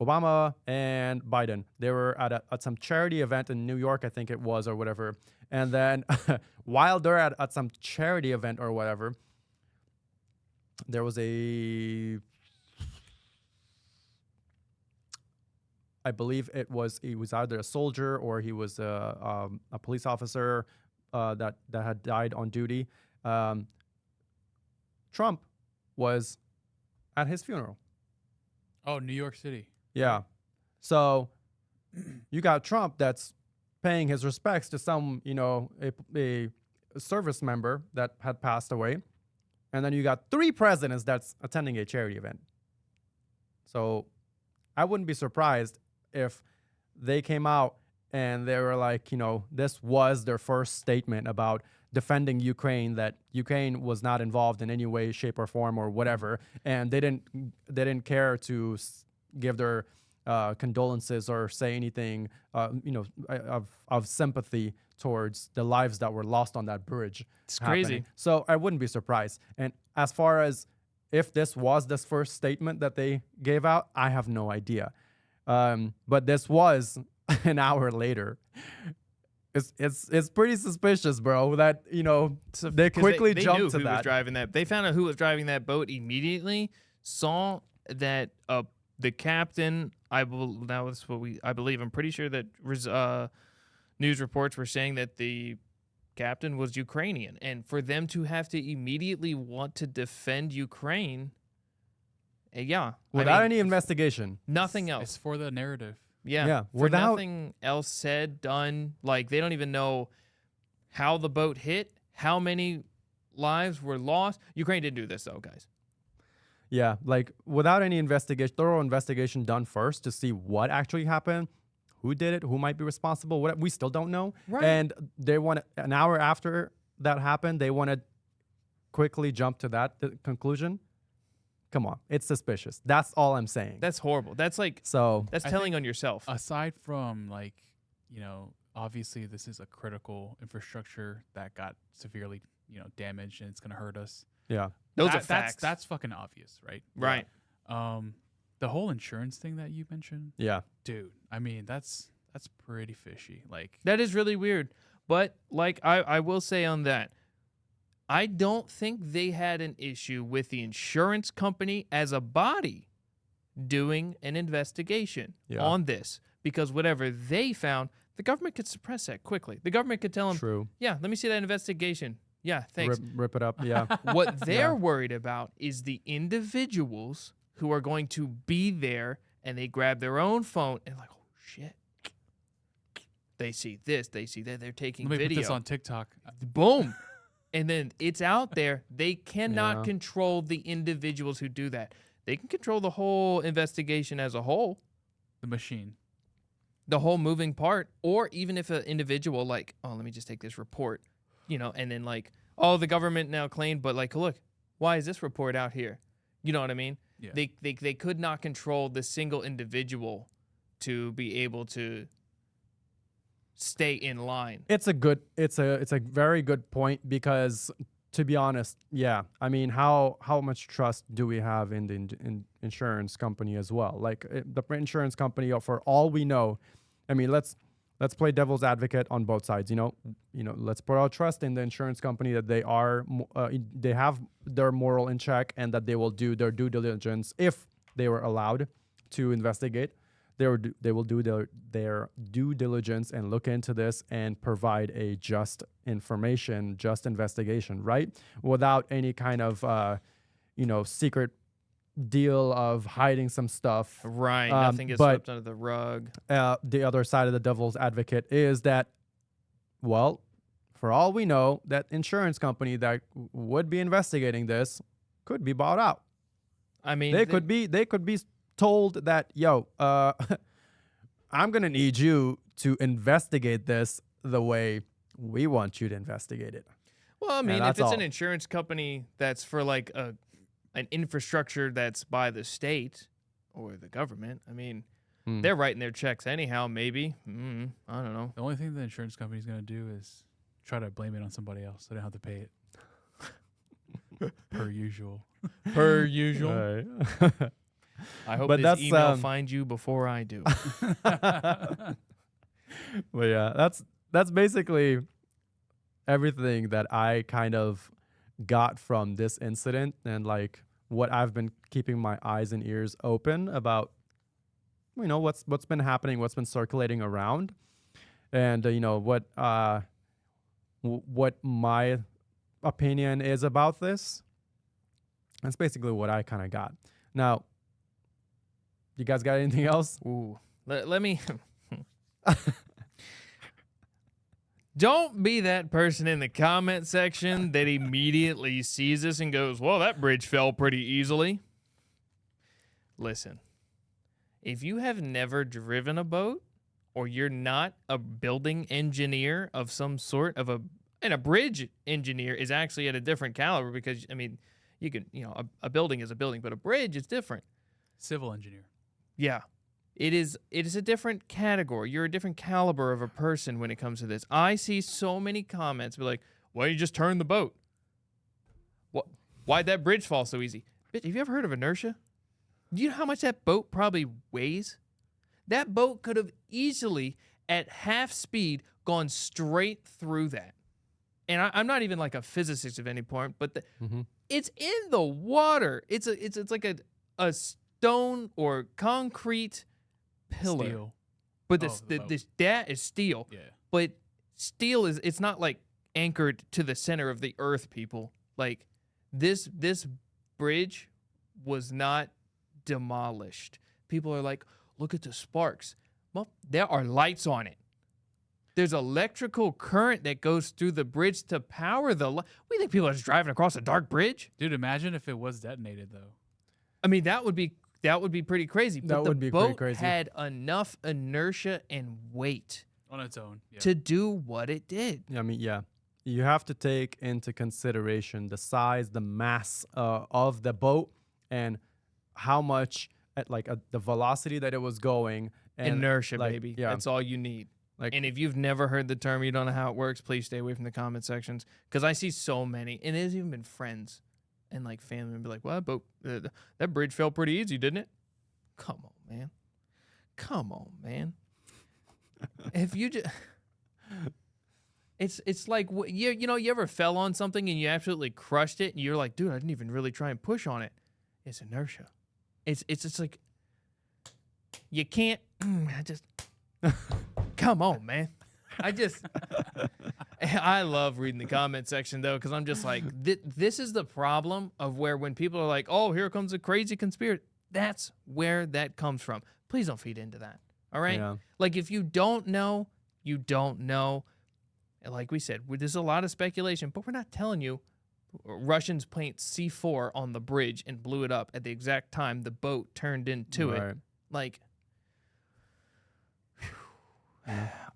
Obama, and Biden. They were at some charity event in New York, I think it was, or whatever. And then while they're at some charity event or whatever, there was I believe he was either a soldier or he was a police officer that had died on duty. Trump was at his funeral. Oh, New York City. Yeah. So you got Trump that's paying his respects to some, a service member that had passed away. And then you got 3 presidents that's attending a charity event. So I wouldn't be surprised if they came out and they were like, this was their first statement about defending Ukraine, that Ukraine was not involved in any way, shape, or form, or whatever, and they didn't care to give their condolences or say anything, of sympathy towards the lives that were lost on that bridge. It's crazy. So I wouldn't be surprised. And as far as if this was this first statement that they gave out, I have no idea. But this was an hour later. It's pretty suspicious, bro. That they quickly they jumped knew to who that. was driving that. They found out who was driving that boat immediately. Saw that the captain. I believe. I'm pretty sure that news reports were saying that the captain was Ukrainian, and for them to have to immediately want to defend Ukraine, without any investigation, nothing else. It's for the narrative. Yeah. For without nothing else said, done. Like, they don't even know how the boat hit, how many lives were lost. Ukraine didn't do this, though, guys. Yeah, like without any thorough investigation done first to see what actually happened, who did it, who might be responsible, we still don't know. Right. And they want an hour after that happened, they want to quickly jump to that conclusion. Come on, it's suspicious. That's all I'm saying. That's horrible. That's like, So that's telling on yourself. Aside from obviously this is a critical infrastructure that got severely, damaged and it's going to hurt us. yeah, Those are facts. That's fucking obvious, right? Right. The whole insurance thing that you mentioned, yeah, dude. I mean, that's pretty fishy. Like That is really weird. But, like, I will say on that, I don't think they had an issue with the insurance company as a body doing an investigation on this. Because whatever they found, the government could suppress that quickly. The government could tell them, true. yeah, let me see that investigation. Yeah, thanks. Rip it up. Yeah, What they're worried about is the individuals who are going to be there and they grab their own phone and like, oh, shit. They see this, they see that, they're taking let me video. put this on TikTok. Boom. And then it's out there. They cannot Yeah. control the individuals who do that. They can control the whole investigation as a whole, The machine. the whole moving part, or even if an individual like, oh, let me just take this report, and then like, oh, the government now claimed, but like, look, why is this report out here? You know what I mean? Yeah. They could not control the single individual to be able to stay in line. It's a very good point because, to be honest, yeah, I mean, how much trust do we have in the insurance company as well? Like the insurance company, for all we know, I mean, let's play devil's advocate on both sides. Let's put our trust in the insurance company that they have their moral in check and that they will do their due diligence if they were allowed to investigate. They will do their due diligence and look into this and provide a just investigation, right? Without any kind of, secret deal of hiding some stuff. Right. Nothing gets but swept under the rug. The other side of the devil's advocate is that, well, for all we know, that insurance company that would be investigating this could be bought out. I mean, They could be told that, yo, I'm gonna need you to investigate this the way we want you to investigate it. Well, I mean, if that's it's all. an insurance company that's for like an infrastructure that's by the state or the government, I mean, they're writing their checks anyhow. Maybe I don't know. The only thing the insurance company's gonna do is try to blame it on somebody else, so they don't have to pay it. Per usual. Per usual. Right. I hope But this that's, email finds you before I do. But yeah, that's basically everything that I kind of got from this incident, and like what I've been keeping my eyes and ears open about, what's been happening, what's been circulating around, and what my opinion is about this. That's basically what I kind of got. Now, you guys got anything else? Ooh, let me. Don't be that person in the comment section that immediately sees this and goes, well, that bridge fell pretty easily. Listen, if you have never driven a boat or you're not a building engineer of some sort and a bridge engineer is actually at a different caliber because, I mean, you can, a building is a building, but a bridge is different. Civil engineer. Yeah. It is a different category. You're a different caliber of a person when it comes to this. I see so many comments be like, why don't you just turn the boat? Why'd that bridge fall so easy? Bitch, have you ever heard of inertia? Do you know how much that boat probably weighs? That boat could have easily, at half speed, gone straight through that. And I'm not even like a physicist of any point, but it's in the water. It's like a stone or concrete pillar. Steel. But that is steel. Yeah. But steel it's not like anchored to the center of the earth, people. Like this bridge was not demolished. People are like, look at the sparks. Well, there are lights on it. There's electrical current that goes through the bridge to power we think people are just driving across a dark bridge? Dude, imagine if it was detonated though. I mean, that would be pretty crazy. But That would be pretty boat crazy. had enough inertia and weight On its own. Yeah. to do what it did. I mean, yeah. You have to take into consideration the size, the mass of the boat, and how much, the velocity that it was going. And Inertia, baby. Yeah. That's all you need. Like, And if you've never heard the term, you don't know how it works, please stay away from the comment sections. Because I see so many, and it has even been friends and like family and be like, well, that bridge fell pretty easy, didn't it? Come on, man. If you just... It's like, you ever fell on something and you absolutely crushed it and you're like, dude, I didn't even really try and push on it. It's inertia. It's just like, you can't, come on, man. I love reading the comment section though, because I'm just like, this is the problem of where when people are like, oh, here comes a crazy conspiracy. That's where that comes from. Please don't feed into that. All right? Yeah. Like if you don't know, you don't know. And like we said, there's a lot of speculation, but we're not telling you Russians plant C4 on the bridge and blew it up at the exact time the boat turned into it. Like,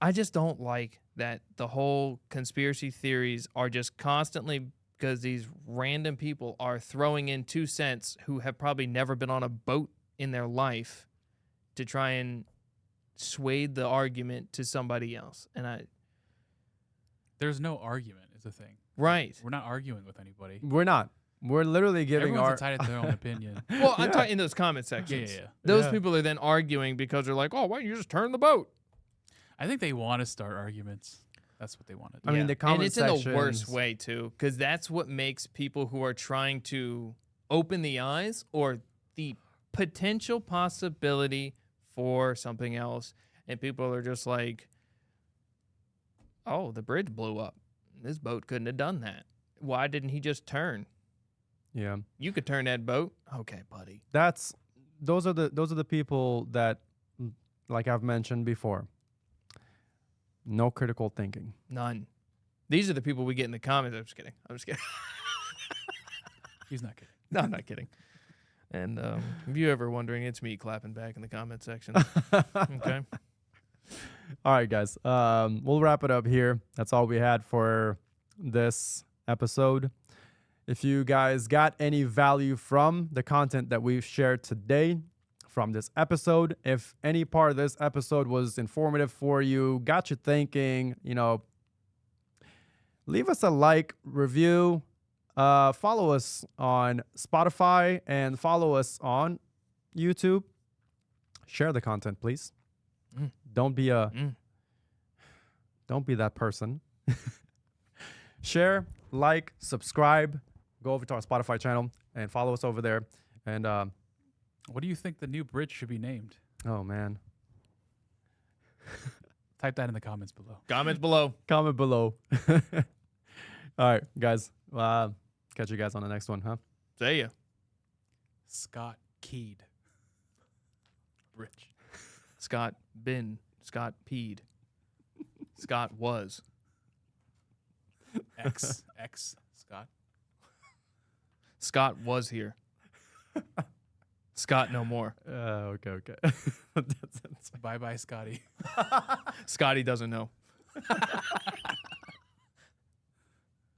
I just don't like that the whole conspiracy theories are just constantly because these random people are throwing in 2 cents who have probably never been on a boat in their life to try and sway the argument to somebody else. And There's no argument is the thing. right. We're not arguing with anybody. We're not. We're literally giving Everyone's our. entitled to their own opinion. Well, I'm Yeah. talking in those comment sections. Yeah. Those Yeah. people are then arguing because they're like, oh, why don't you just turn the boat? I think they want to start arguments. That's what they want to do. I mean, the comment and it's in the worst sections- way too, because that's what makes people who are trying to open the eyes or the potential possibility for something else, and people are just like, "Oh, the bridge blew up. This boat couldn't have done that. Why didn't he just turn? Yeah. You could turn that boat, okay, buddy." Those are the people that, like I've mentioned before, no critical thinking. None. These are the people we get in the comments. I'm just kidding. He's not kidding. No, I'm not kidding. And if you're ever wondering, it's me clapping back in the comment section. Okay. All right, guys. We'll wrap it up here. That's all we had for this episode. If you guys got any value from the content that we've shared today, from this episode, if any part of this episode was informative for you, got you thinking, leave us a like, review, follow us on Spotify, and follow us on YouTube. Share the content, please. Mm. Don't be that person. Share, like, subscribe. Go over to our Spotify channel and follow us over there. And What do you think the new bridge should be named? oh man, Type that in the comments below. Comments below. comment below. All right, guys. Catch you guys on the next one, huh? See ya. Scott Keyed. Bridge. Scott been. Scott peed. Scott was. X Scott. Scott was here. Scott no more. Okay. Bye bye, Scotty. Scotty doesn't know.